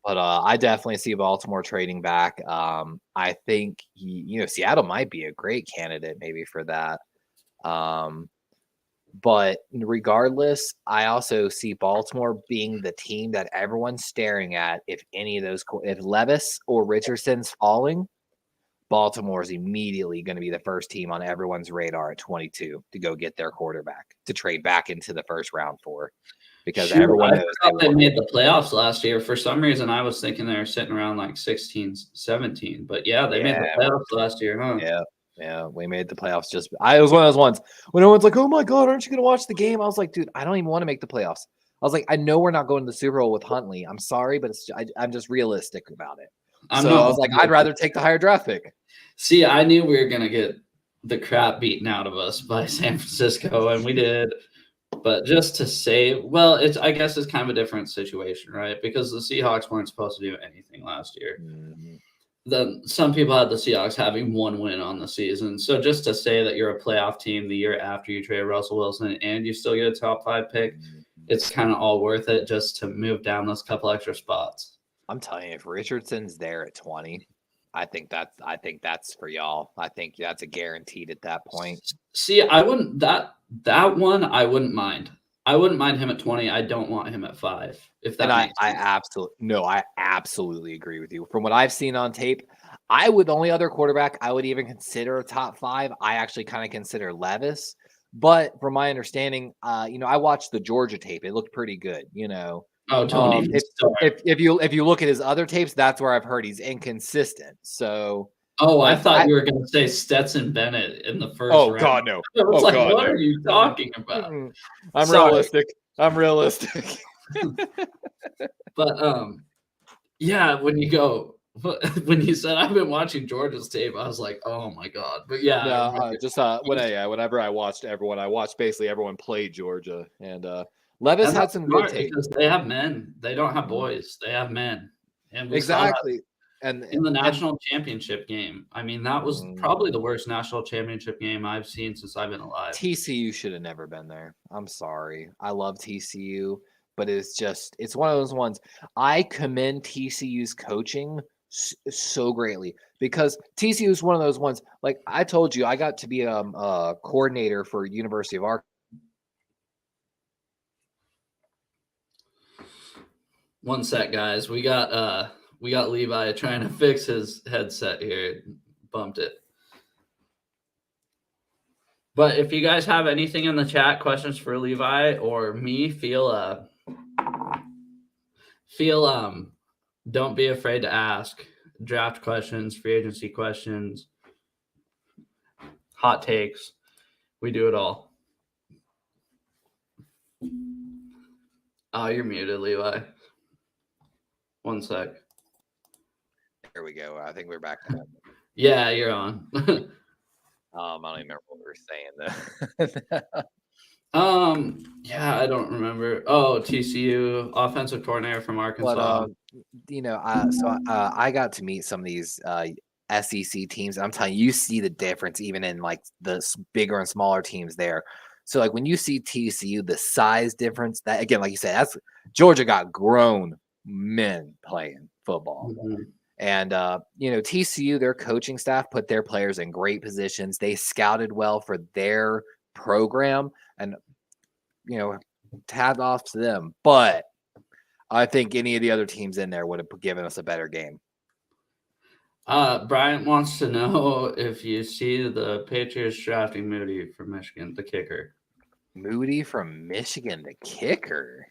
but I definitely see Baltimore trading back. I think Seattle might be a great candidate maybe for that. But regardless, I also see Baltimore being the team that everyone's staring at. If any of those, if Levis or Richardson's falling, Baltimore is immediately going to be the first team on everyone's radar at 22 to go get their quarterback to trade back into the first round for, because everyone knows they made the playoffs last year. For some reason, I was thinking they were sitting around like 16, 17. But yeah, they made the playoffs last year, huh? Yeah, we made the playoffs. It was one of those ones when everyone's like, "Oh my God, aren't you going to watch the game?" I was like, "Dude, I don't even want to make the playoffs." I was like, "I know we're not going to the Super Bowl with Huntley. I'm sorry, but I'm just realistic about it." I was like, I'd rather take the higher draft pick. See, I knew we were going to get the crap beaten out of us by San Francisco, and we did. But just to say, well, I guess it's kind of a different situation, right? Because the Seahawks weren't supposed to do anything last year. Mm-hmm. Then some people had the Seahawks having one win on the season. So just to say that you're a playoff team the year after you trade Russell Wilson and you still get a top 5 pick, it's kind of all worth it just to move down those couple extra spots. I'm telling you, if Richardson's there at 20, I think that's for y'all. I think that's a guaranteed at that point. See, I wouldn't that one I wouldn't mind. I wouldn't mind him at 20. I don't want him at 5. If that I absolutely agree with you. From what I've seen on tape, the only other quarterback I would even consider a top 5. I actually kind of consider Levis, but from my understanding, I watched the Georgia tape. It looked pretty good. Oh, Tony. If you look at his other tapes, that's where I've heard he's inconsistent. So. Oh, I thought you were going to say Stetson Bennett in the first round. God, no. I was what are you talking about? I'm realistic. But yeah, when you said I've been watching Georgia's tape, I was like, oh my God. But yeah, whenever I watched everyone, I watched basically everyone play Georgia, and Levis had some good tape because they have men. They don't have boys. They have men, and exactly. And in the national championship game, I mean, that was probably the worst national championship game I've seen since I've been alive. TCU should have never been there. I'm sorry. I love TCU, but it's one of those ones. I commend TCU's coaching so greatly because TCU is one of those ones. Like I told you, I got to be a coordinator for University of Arkansas. One sec, guys. We got Levi trying to fix his headset here. Bumped it. But if you guys have anything in the chat, questions for Levi or me, don't be afraid to ask. Draft questions, free agency questions, hot takes. We do it all. Oh, you're muted, Levi. One sec. There we go. I think we're back now. Yeah, you're on. I don't even remember what we were saying though. Yeah, I don't remember. Oh, TCU offensive coordinator from Arkansas. But, I got to meet some of these SEC teams. I'm telling you, you see the difference even in like the bigger and smaller teams there. So like when you see TCU, the size difference, that again, like you said, that's Georgia got grown men playing football. Mm-hmm. And, TCU, their coaching staff put their players in great positions. They scouted well for their program and, tabbed off to them. But I think any of the other teams in there would have given us a better game. Bryant wants to know if you see the Patriots drafting Moody from Michigan, the kicker. Moody from Michigan, the kicker?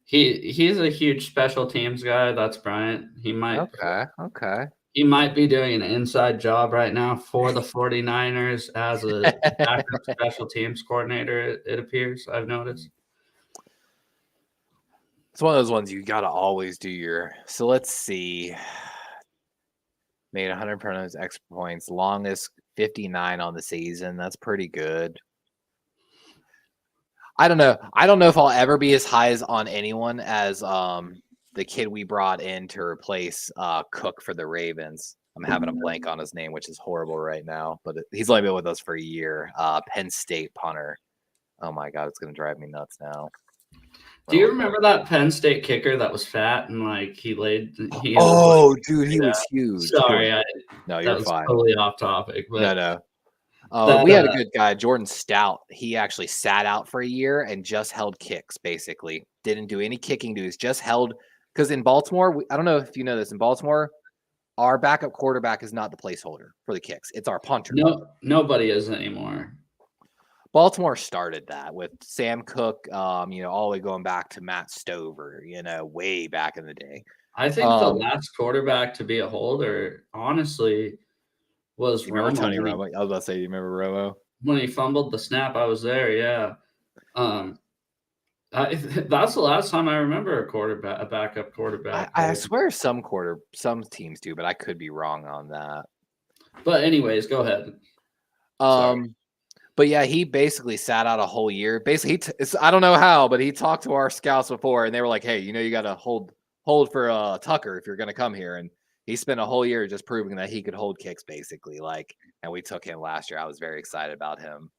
He's a huge special teams guy. That's Bryant. He might okay. He might be doing an inside job right now for the 49ers as a backup special teams coordinator, it appears. I've noticed. It's one of those ones you got to always do so let's see. Made 100 penalties, extra points, longest 59 on the season. That's pretty good. I don't know if I'll ever be as high as on anyone as the kid we brought in to replace Cook for the Ravens. I'm having a blank on his name, which is horrible right now, but he's only been with us for a year. Penn State punter. Oh my God, it's going to drive me nuts now. Do you remember that Penn State kicker that was fat and like he laid? Dude, he was huge. Sorry, no, you're fine. Totally off topic. But No. We had a good guy, Jordan Stout. He actually sat out for a year and just held kicks, basically. Didn't do any kicking duties, just held. Because in Baltimore, I don't know if you know this, in Baltimore, our backup quarterback is not the placeholder for the kicks. It's our punter. No, nobody is anymore. Baltimore started that with Sam Cook, all the way going back to Matt Stover, way back in the day. I think the last quarterback to be a holder, honestly, was you remember Romo. Tony Romo? I was about to say, you remember Romo? When he fumbled the snap, I was there, yeah. That's the last time I remember a backup quarterback. I swear some teams do, but I could be wrong on that. But anyways, go ahead. But yeah, he basically sat out a whole year. Basically, I don't know how, but he talked to our scouts before, and they were like, "Hey, you got to hold for Tucker if you're going to come here." And he spent a whole year just proving that he could hold kicks, basically. And we took him last year. I was very excited about him.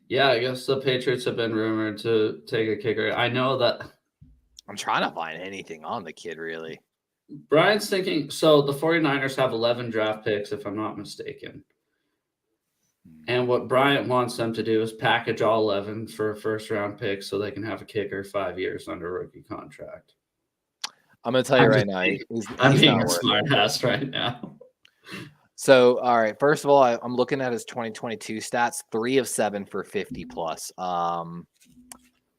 Yeah, I guess the Patriots have been rumored to take a kicker. I know that. I'm trying to find anything on the kid, really. Brian's thinking, so the 49ers have 11 draft picks, if I'm not mistaken. And what Bryant wants them to do is package all 11 for a first-round pick so they can have a kicker 5 years under rookie contract. I'm going to tell you right now. I'm being a smart ass right now. So, all right. First of all, I'm looking at his 2022 stats, 3 of 7 for 50 plus.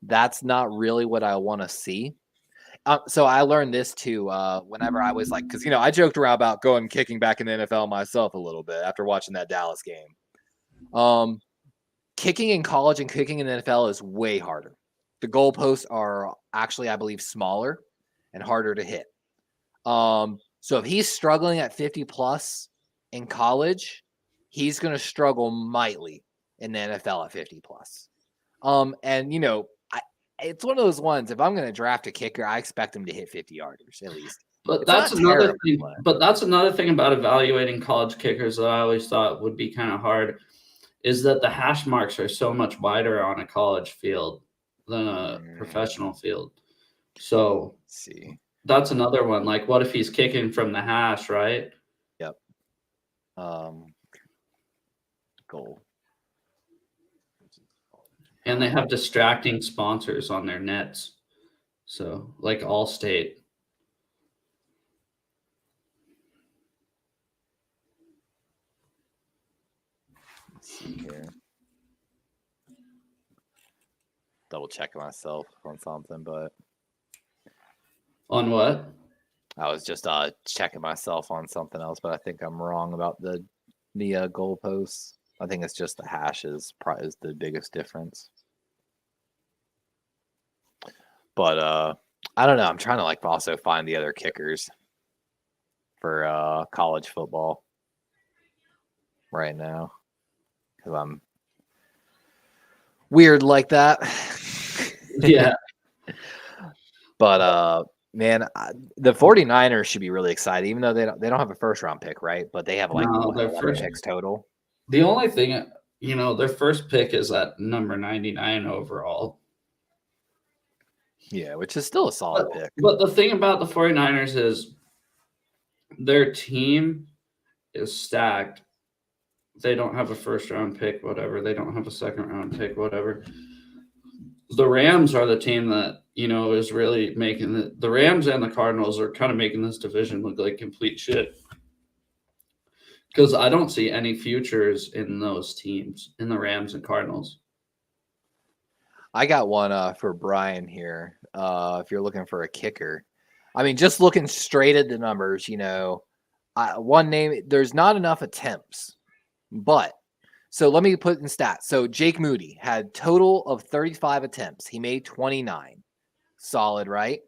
That's not really what I want to see. So I learned this too whenever I was because I joked around about going kicking back in the NFL myself a little bit after watching that Dallas game. Kicking in college and kicking in the NFL is way harder. The goalposts are actually, I believe, smaller and harder to hit. So if he's struggling at 50 plus in college, he's going to struggle mightily in the NFL at 50 plus. It's one of those ones. If I'm going to draft a kicker, I expect him to hit 50 yarders at least. But that's another thing. But that's another thing about evaluating college kickers that I always thought would be kind of hard, is that the hash marks are so much wider on a college field than a professional field. So that's another one. Like, what if he's kicking from the hash, right? Yep. Goal. And they have distracting sponsors on their nets. So, like Allstate. Let's see here. Double checking myself on something, but. On what? I was just checking myself on something else, but I think I'm wrong about the goalposts. I think it's just the hash is the biggest difference. But I don't know. I'm trying to also find the other kickers for college football right now because I'm weird like that. Yeah. But man, the 49ers should be really excited, even though they don't have a first round pick, right? But they have their first picks total. The only thing, their first pick is at number 99 overall. Yeah, which is still a solid pick. But the thing about the 49ers is their team is stacked. They don't have a first-round pick, whatever. They don't have a second-round pick, whatever. The Rams are the team that, is really making the Rams and the Cardinals are kind of making this division look like complete shit. Because I don't see any futures in those teams, in the Rams and Cardinals. I got one for Brian here. If you're looking for a kicker, I mean, just looking straight at the numbers, one name, there's not enough attempts, but so let me put in stats. So Jake Moody had total of 35 attempts. He made 29. Solid, right?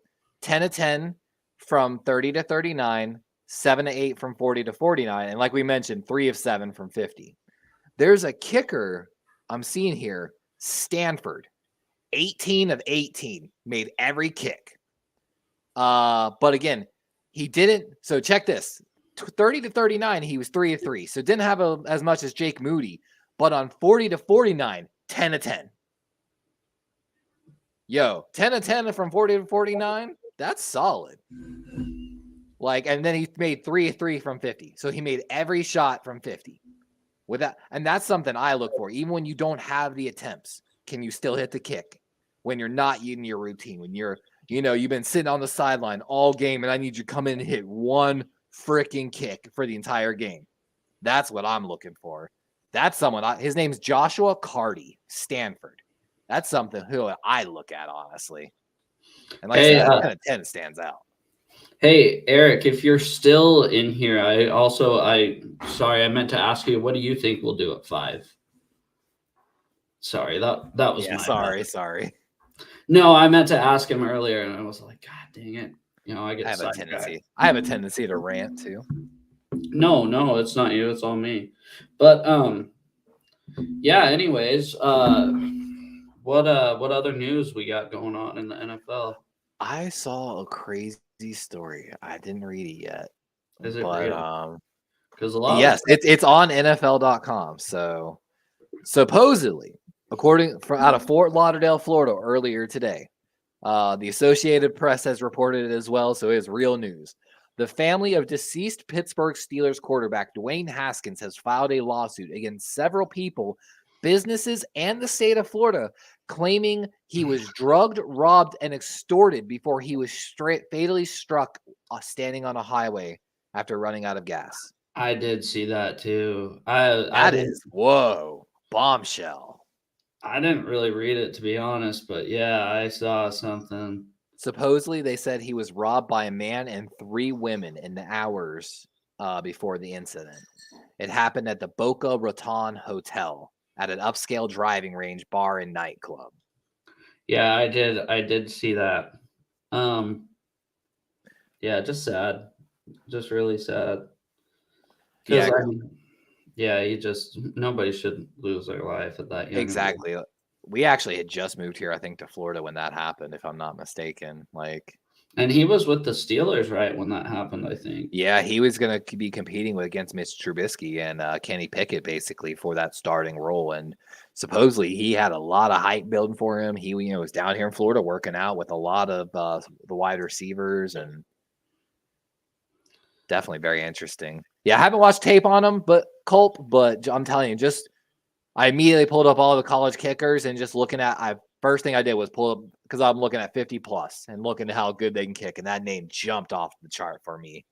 10 of 10 from 30 to 39, 7 to 8 from 40 to 49. And like we mentioned, 3 of 7 from 50. There's a kicker I'm seeing here, Stanford. 18 of 18, made every kick. But again, he didn't. So check this. 30 to 39, he was 3 of 3. So didn't have as much as Jake Moody. But on 40 to 49, 10 of 10. Yo, 10 of 10 from 40 to 49, that's solid. And then he made 3 of 3 from 50. So he made every shot from 50. And that's something I look for. Even when you don't have the attempts, can you still hit the kick? When you're not in your routine, when you've been sitting on the sideline all game and I need you to come in and hit one freaking kick for the entire game. That's what I'm looking for. That's someone, his name's Joshua Carty, Stanford. That's something who I look at, honestly. And like I said, that 10 of 10 stands out. Hey, Eric, if you're still in here, I meant to ask you, what do you think we'll do at 5? Sorry, that was my bad. Sorry. No, I meant to ask him earlier, and I was like, God dang it. I have a tendency to rant too. No, it's not you, it's all me. But yeah, anyways, what other news we got going on in the NFL? I saw a crazy story. I didn't read it yet. Is it real? Because it's on NFL.com. So supposedly, out of Fort Lauderdale, Florida, earlier today, the Associated Press has reported it as well. So it's real news. The family of deceased Pittsburgh Steelers quarterback Dwayne Haskins has filed a lawsuit against several people, businesses, and the state of Florida, claiming he was drugged, robbed, and extorted before he was fatally struck standing on a highway after running out of gas. I did see that too. Whoa, bombshell. I didn't really read it, to be honest, but yeah, I saw something. Supposedly, they said he was robbed by a man and 3 women in the hours before the incident. It happened at the Boca Raton Hotel at an upscale driving range, bar, and nightclub. Yeah, I did see that. Yeah, just sad. Just really sad. Yeah. Nobody should lose their life at that young exactly. age. We actually had just moved here, I think, to Florida when that happened, if I'm not mistaken. And he was with the Steelers, right, when that happened, I think. Yeah, he was going to be competing against Mitch Trubisky and Kenny Pickett, basically, for that starting role. And supposedly he had a lot of hype building for him. He was down here in Florida working out with a lot of the wide receivers, and definitely very interesting. Yeah, I haven't watched tape on him, but I'm telling you, I immediately pulled up all the college kickers and just looking at first thing I did was pull up because I'm looking at 50 plus and looking at how good they can kick, and that name jumped off the chart for me.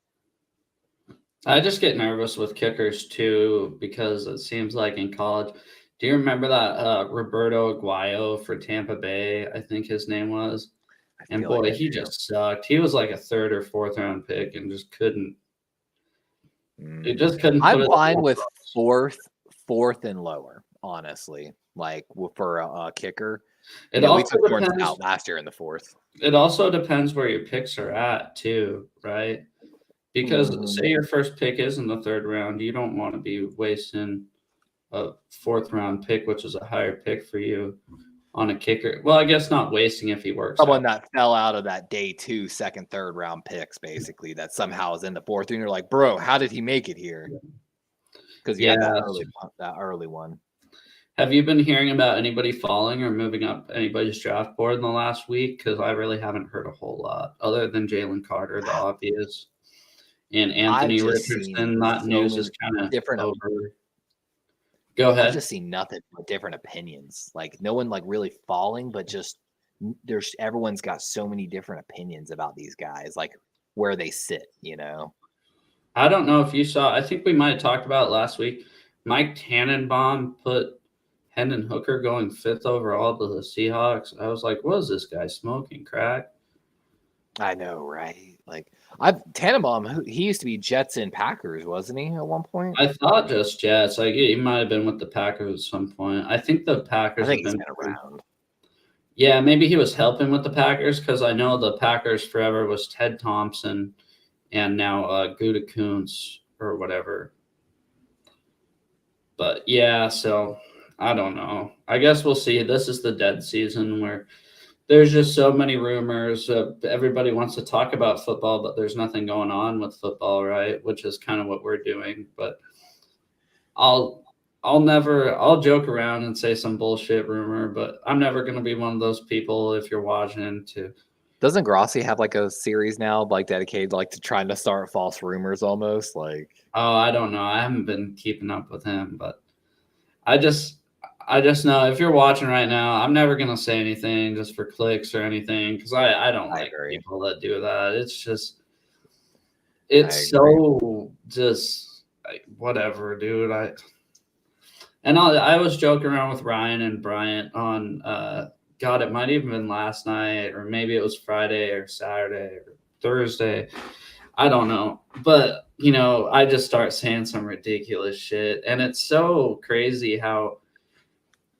I just get nervous with kickers too because it seems like in college. Do you remember that Roberto Aguayo for Tampa Bay? I think his name was. And boy, he just sucked. He was like a 3rd or 4th round pick and just couldn't. He just couldn't. I'm fine with fourth and lower, honestly. For a kicker. It also depends out last year in the 4th. It also depends where your picks are at too, right? Because say your first pick is in the 3rd round, you don't want to be wasting a 4th round pick, which is a higher pick for you, on a kicker. Well, I guess not wasting if he works. Someone that fell out of that day 2, 2nd, 3rd round picks, basically, that somehow is in the 4th, and you're like, bro, how did he make it here? Because had that early one. Have you been hearing about anybody falling or moving up anybody's draft board in the last week? Because I really haven't heard a whole lot, other than Jalen Carter, the obvious, and Anthony Richardson. That news is kind of different. Over. Go ahead. I've just seen nothing but different opinions. No one really falling, but just everyone's got so many different opinions about these guys, where they sit. I don't know if you saw. I think we might have talked about it last week. Mike Tannenbaum put Hendon Hooker going 5th overall to the Seahawks. I was like, what is this guy smoking crack? I know, right? Tannenbaum, he used to be Jets and Packers, wasn't he, at one point? I thought just Jets. He might have been with the Packers at some point. I think the Packers he's been around. Yeah, maybe he was helping with the Packers because I know the Packers forever was Ted Thompson and now Gutekunst or whatever. But yeah, so I don't know. I guess we'll see. This is the dead season where there's just so many rumors. Everybody wants to talk about football, but there's nothing going on with football, right? Which is kind of what we're doing. But I'll joke around and say some bullshit rumor, but I'm never going to be one of those people if you're watching to. Doesn't Grossi have a series now dedicated to trying to start false rumors almost? Oh, I don't know. I haven't been keeping up with him, but I just know if you're watching right now, I'm never gonna say anything just for clicks or anything because I don't I like agree. people that do that. I It's agree. so just like whatever, dude. I was joking around with Ryan and Bryant on God, it might even been last night or maybe it was Friday or Saturday or Thursday. I don't know. But, I just start saying some ridiculous shit. And it's so crazy how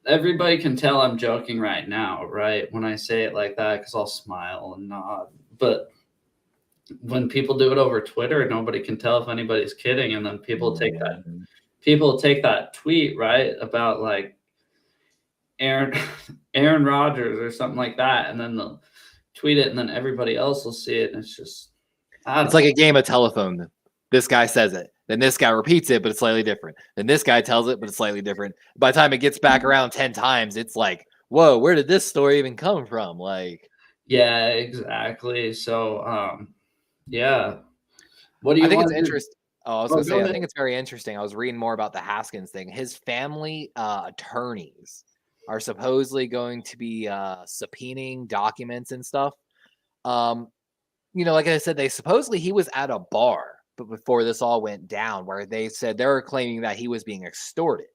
everybody can tell I'm joking right now, right? When I say it like that, because I'll smile and nod. But when people do it over Twitter, nobody can tell if anybody's kidding. And then people take that tweet, right, about like Aaron Aaron Rodgers or something like that, and then they'll tweet it, and then everybody else will see it, and it's just It's like a game of telephone. This guy says it, then this guy repeats it, but it's slightly different. Then this guy tells it, but it's slightly different. By the time it gets back around 10 times, it's like, whoa, where did this story even come from? Like, yeah, exactly. So, yeah. What do I you think it's want to do? interesting. Oh, I was Oh, gonna go say, I ahead. think it's very interesting. I was reading more about the Haskins thing. His family attorneys are supposedly going to be subpoenaing documents and stuff. Um, like I said, he was at a bar, but before this all went down, where they said they were claiming that he was being extorted,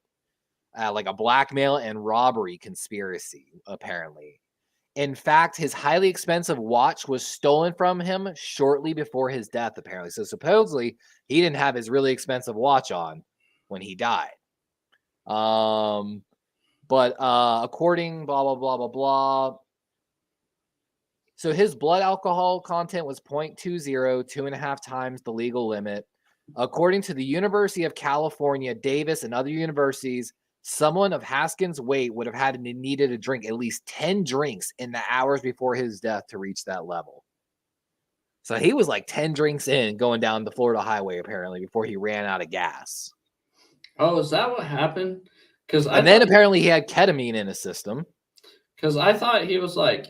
like a blackmail and robbery conspiracy, apparently. In fact, his highly expensive watch was stolen from him shortly before his death, apparently. So supposedly he didn't have his really expensive watch on when he died. But according blah blah blah blah blah. So his blood alcohol content was 0.20, 2.5 times the legal limit. According to the University of California, Davis, and other universities, someone of Haskins' weight would have had needed to drink at least 10 drinks in the hours before his death to reach that level. So he was like 10 drinks in going down the Florida highway, apparently, before he ran out of gas. Oh, is that what happened? And then apparently he had ketamine in his system. Because I thought he was like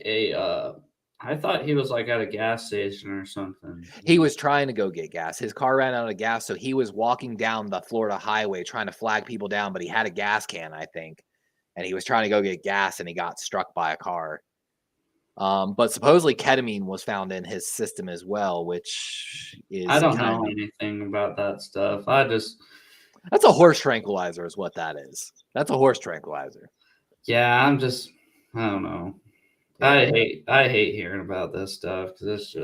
I thought he was like at a gas station or something. He was trying to go get gas. His car ran out of gas, so he was walking down the Florida highway trying to flag people down, but he had a gas can, I think, and he was trying to go get gas, and he got struck by a car. But supposedly ketamine was found in his system as well, which is I don't know anything about that stuff. That's a horse tranquilizer is what that is. That's a horse tranquilizer. Yeah, I don't know. Yeah. I hate hearing about this stuff because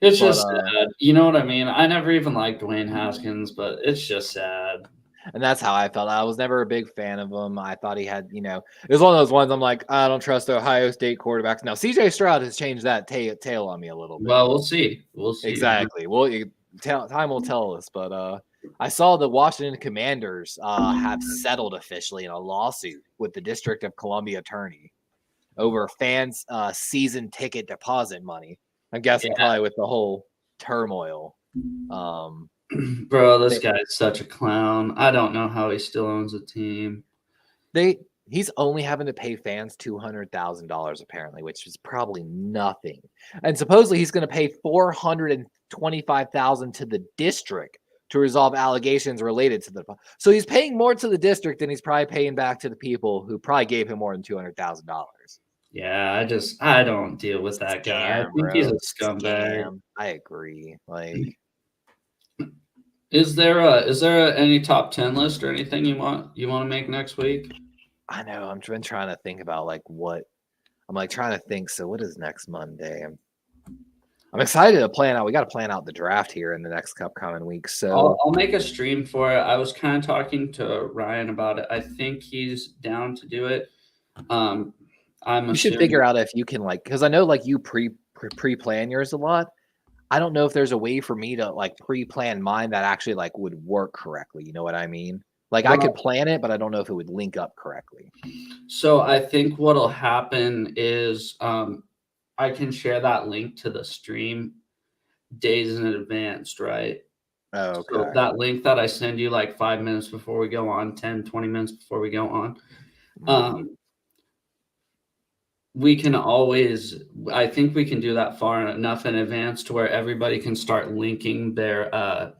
it's just sad. You know what I mean? I never even liked Dwayne Haskins, but it's just sad. And that's how I felt. I was never a big fan of him. I thought he had, it was one of those ones I'm like, I don't trust the Ohio State quarterbacks. Now, CJ Stroud has changed that tail on me a little bit. Well, we'll see. We'll see. Exactly. Well, time will tell us. But I saw the Washington Commanders have settled officially in a lawsuit with the District of Columbia attorney over fans' season ticket deposit money. I'm guessing probably with the whole turmoil. Bro, this guy's such a clown. I don't know how he still owns a team. He's only having to pay fans $200,000 apparently, which is probably nothing. And supposedly he's going to pay $425,000 to the district to resolve allegations related to the. So he's paying more to the district than he's probably paying back to the people who probably gave him more than $200,000. Yeah, I don't deal with that guy. I think he's a scumbag. I agree. Like, is there any top 10 list or anything you want to make next week? I know. I'm been trying to think about trying to think. So what is next Monday? I'm excited to plan out. We got to plan out the draft here in the next upcoming weeks. So I'll make a stream for it. I was kind of talking to Ryan about it. I think he's down to do it. You should figure out if you can because I know you pre-plan yours a lot. I don't know if there's a way for me to pre-plan mine that actually would work correctly. You know what I mean? I could plan it, but I don't know if it would link up correctly. So I think what'll happen is I can share that link to the stream days in advance, right? Oh, okay. So that link that I send you 5 minutes before we go on, 10, 20 minutes before we go on, we can I think we can do that far enough in advance to where everybody can start linking their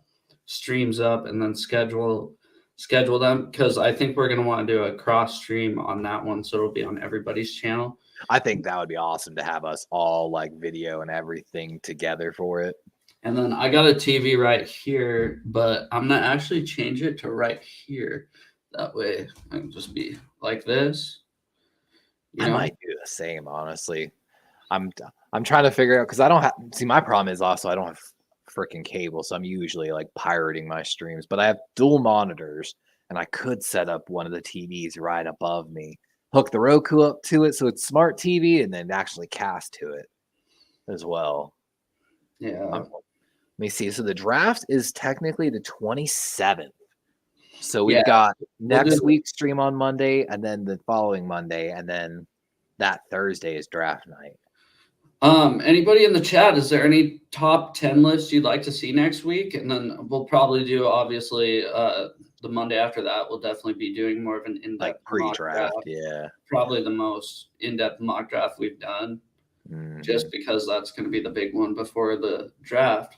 streams up and then schedule schedule them, because I think we're going to want to do a cross stream on that one, so it'll be on everybody's channel. I think that would be awesome to have us all like video and everything together for it. And then I got a TV right here, but I'm going to actually change it to right here. That way I can just be like this. I might do the same, honestly. I'm trying to figure out, because I don't have, see, my problem is also I don't have freaking cable, so I'm usually like pirating my streams, but I have dual monitors, and I could set up one of the TVs right above me, hook the Roku up to it so it's smart TV, and then actually cast to it as well. Yeah. Let me see. So the draft is technically the 27th. So we've got next week's stream on Monday, and then the following Monday, and then that Thursday is draft night. Anybody in the chat, is there any top 10 lists you'd like to see next week? And then we'll probably do, obviously, the Monday after that, we'll definitely be doing more of an in-depth like pre-draft. Yeah, probably the most in-depth mock draft we've done, just because that's going to be the big one before the draft.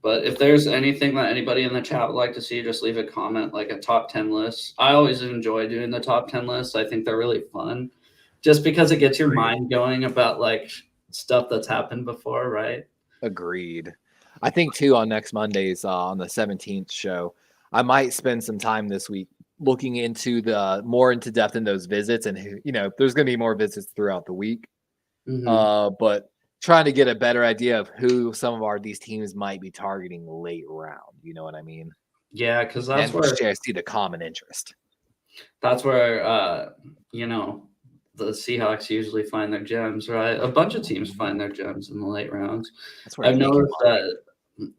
But if there's anything that anybody in the chat would like to see, just leave a comment, like a top 10 list. I always enjoy doing the top 10 lists. I think they're really fun, just because it gets your mind going about like stuff that's happened before, right? Agreed. I think too on next Monday's on the 17th show, I might spend some time this week looking into the more into depth in those visits, and there's going to be more visits throughout the week. But trying to get a better idea of who some of these teams might be targeting late round. You know what I mean? Yeah, because that's where I see the common interest. That's where the Seahawks usually find their gems, right? A bunch of teams find their gems in the late rounds. That's where I've noticed that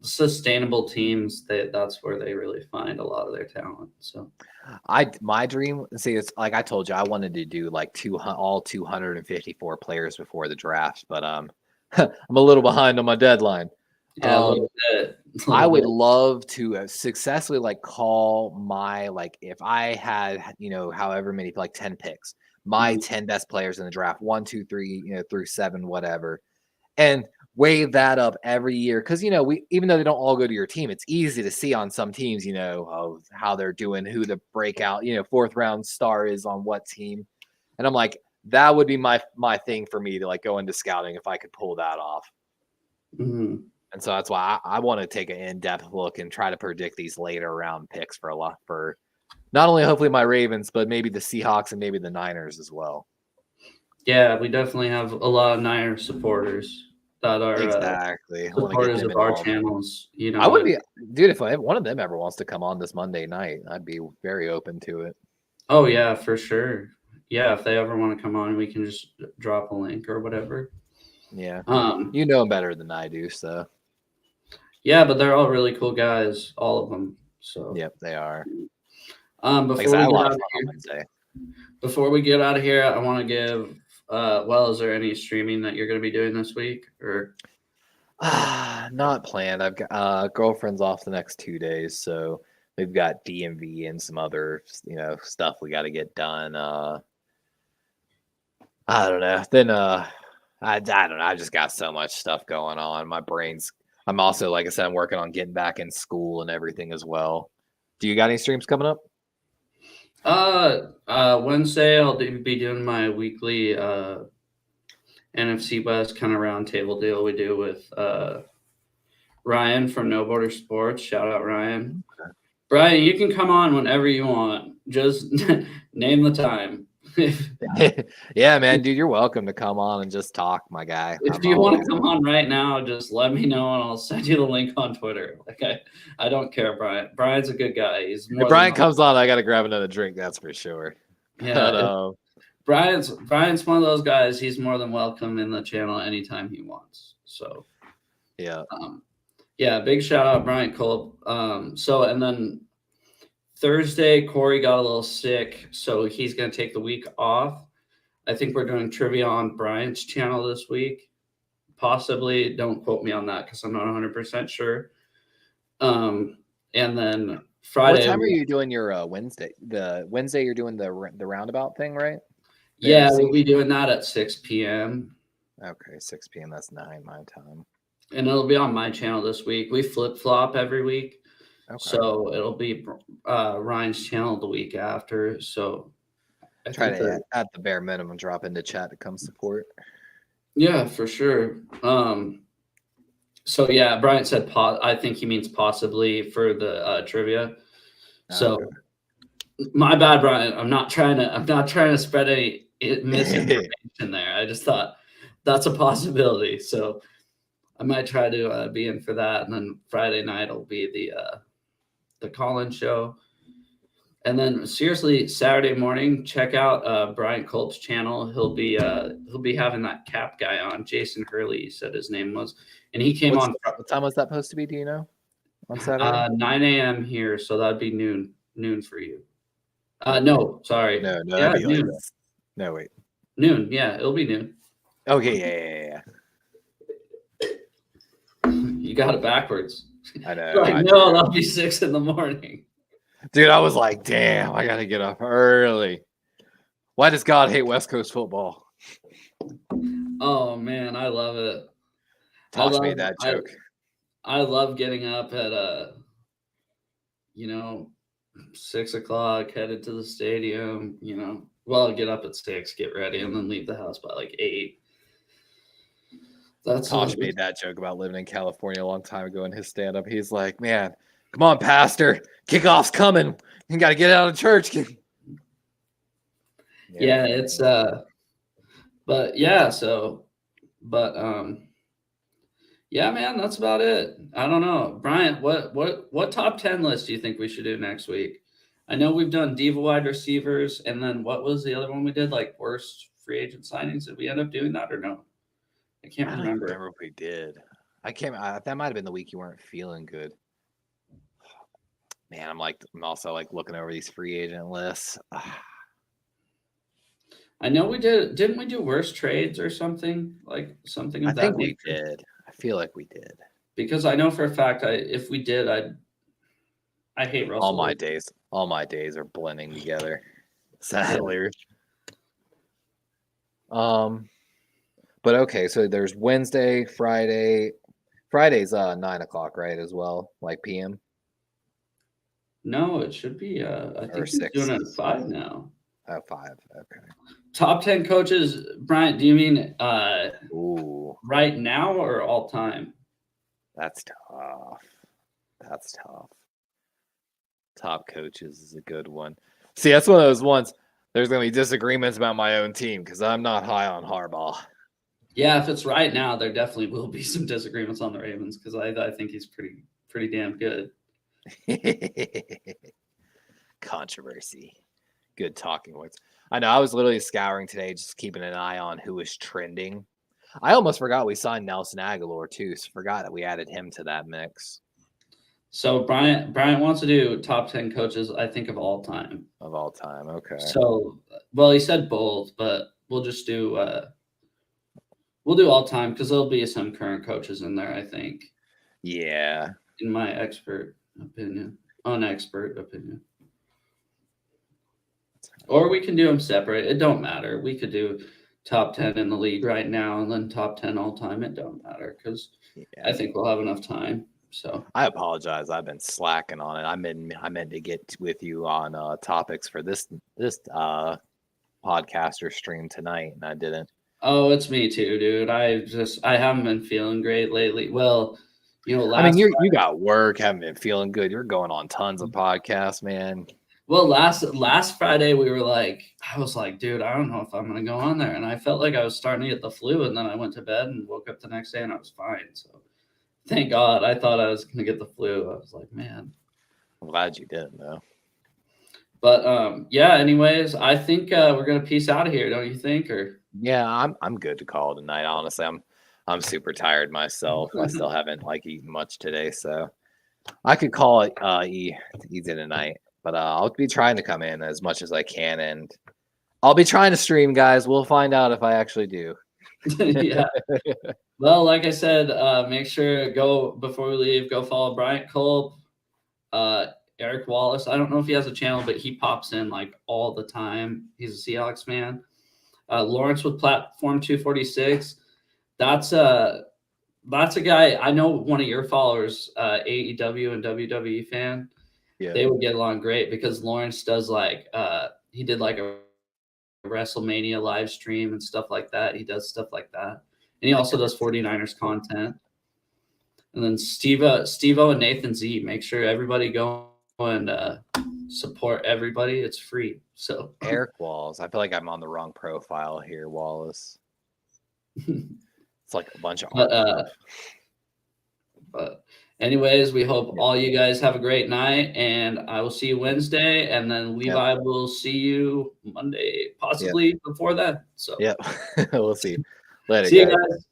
sustainable teams, that's where they really find a lot of their talent. So my dream, see, it's like I told you, I wanted to do like all 254 players before the draft, but I'm a little behind on my deadline. Yeah, a little bit. I would love to successfully like call my, like, if I had, however many, like 10 picks, my 10 best players in the draft, 1, 2, 3, through 7, whatever, and wave that up every year. Because, even though they don't all go to your team, it's easy to see on some teams, of how they're doing, who the breakout, 4th round star is on what team. And I'm like, that would be my thing for me to like go into scouting if I could pull that off. And so that's why I want to take an in-depth look and try to predict these later round picks for not only hopefully my Ravens, but maybe the Seahawks and maybe the Niners as well. Yeah, we definitely have a lot of Niners supporters that are exactly supporters of our channels. I would be, dude, if one of them ever wants to come on this Monday night, I'd be very open to it. Oh yeah, for sure. Yeah, if they ever want to come on, we can just drop a link or whatever. Yeah. You know them better than I do, so. Yeah, but they're all really cool guys, all of them. So. Yep, they are. Before we get out of here, I want to give. Is there any streaming that you're going to be doing this week, or? Not planned. I've got girlfriend's off the next 2 days, so we've got DMV and some other stuff we got to get done. I don't know. Then I don't know. I just got so much stuff going on. My brain's. I'm also, like I said, I'm working on getting back in school and everything as well. Do you got any streams coming up? Wednesday I'll be doing my weekly NFC West kind of roundtable deal we do with Ryan from No Border Sports. Shout out Ryan. Okay. Brian, you can come on whenever you want. Just name the time. Yeah, man, dude, you're welcome to come on and just talk, my guy. If you want to come on right now, just let me know and I'll send you the link on Twitter. Like I don't care, Brian. Brian's a good guy. If Brian comes on, I got to grab another drink. That's for sure. Yeah, Brian's one of those guys. He's more than welcome in the channel anytime he wants. So yeah, big shout out Brian Culp. And then Thursday, Corey got a little sick, so he's going to take the week off. I think we're doing trivia on Brian's channel this week. Possibly. Don't quote me on that because I'm not 100% sure. And then Friday. What time are you doing your Wednesday? The Wednesday you're doing the roundabout thing, right? Yeah, we'll be doing that at 6 p.m. Okay, 6 p.m. That's 9 my time. And it'll be on my channel this week. We flip-flop every week. Okay. So it'll be Ryan's channel the week after. So I Try think to at the bare minimum drop into chat to come support. yeah, for sure. So yeah, Bryant said I think he means possibly for the trivia. So Okay. my bad, Bryant. I'm not trying to spread any misinformation there. I just thought that's a possibility. So I might try to be in for that, and then Friday night will be the call-in show. And then seriously, Saturday morning, check out Brian Colt's channel. He'll be having that cap guy on. Jason Hurley said his name was, and he came on. What time was that supposed to be? Do you know? On Saturday? 9 a.m. here, so that'd be noon for you. No, sorry. No, Yeah, that'd be noon. like no, wait. Noon. Yeah, it'll be noon. Okay, yeah. You got it backwards. I know. Like, no, that'll be 6 in the morning. Dude, I was like, damn, I gotta get up early. Why does God hate West Coast football? Oh man, I love it. Tosh made that joke. I love getting up at 6 o'clock, headed to the stadium. I'll get up at 6, get ready, and then leave the house by like 8. Tosh made that joke about living in California a long time ago in his stand-up. He's like, man, come on, Pastor, kickoff's coming. You got to get out of church. Yeah, it's but yeah, yeah, man, that's about it. I don't know, Bryant. What top 10 list do you think we should do next week? I know we've done diva wide receivers, and then what was the other one we did? Like worst free agent signings. Did we end up doing that or no? I can't remember. I don't remember if we did. That might have been the week you weren't feeling good. Man, I'm also like looking over these free agent lists. I know we did. Didn't we do worst trades or something like something? I think we did. I feel like we did. Because I know for a fact, if we did, I hate Russell. All my days are blending together. Sadly. But okay, so there's Wednesday, Friday. Friday's 9 o'clock, right? As well, like PM. No, it should be. I think he's doing it at 5 now. 5. Okay. Top 10 coaches, Bryant. Do you mean Ooh, right now or all time? That's tough. Top coaches is a good one. See, that's one of those ones. There's going to be disagreements about my own team because I'm not high on Harbaugh. Yeah, if it's right now, there definitely will be some disagreements on the Ravens because I think he's pretty damn good. Controversy. Good talking points. I know. I was literally scouring today, just keeping an eye on who was trending. I almost forgot we signed Nelson Aguilar too. So forgot that we added him to that mix. So Bryant wants to do top 10 coaches, I think, of all time. Of all time, okay. So, well, he said both, but we'll just do we'll do all time because there'll be some current coaches in there, I think. Yeah. In my unexpert opinion. Or we can do them separate. It don't matter. We could do top 10 in the league right now and then top 10 all time. It don't matter because I think we'll have enough time. So I apologize. I've been slacking on it. I meant to get with you on topics for this podcast or stream tonight, and I didn't. Oh, it's me too, dude. I haven't been feeling great lately. Well, you got work, haven't been feeling good. You're going on tons of podcasts, man. Well, last Friday I was like, dude, I don't know if I'm gonna go on there, and I felt like I was starting to get the flu, and then I went to bed and woke up the next day and I was fine. So thank God. I thought I was gonna get the flu. I was like, man. I'm glad you didn't, though. But yeah. Anyways, I think we're gonna peace out of here, don't you think? Or yeah, I'm good to call it a night. Honestly, I'm super tired myself. I still haven't eaten much today, so I could call it easy tonight. But I'll be trying to come in as much as I can, and I'll be trying to stream, guys. We'll find out if I actually do. Yeah. Well, like I said, make sure before we leave, go follow Bryant Culp, Eric Wallace. I don't know if he has a channel, but he pops in all the time. He's a Seahawks fan. Lawrence with Platform 246. That's that's a guy I know. One of your followers, AEW and WWE fan, Yeah. they would get along great because Lawrence does like he did like a WrestleMania live stream and stuff like that. He does stuff like that, and he also does 49ers content. And then Steve-O and Nathan Z. Make sure everybody go and support everybody. It's free. So Eric Walls. I feel like I'm on the wrong profile here, Wallace. It's like a bunch of but anyways, we hope all you guys have a great night, and I will see you Wednesday, and then Levi will see you Monday, possibly before that. So we'll see. Later, see you guys. guys.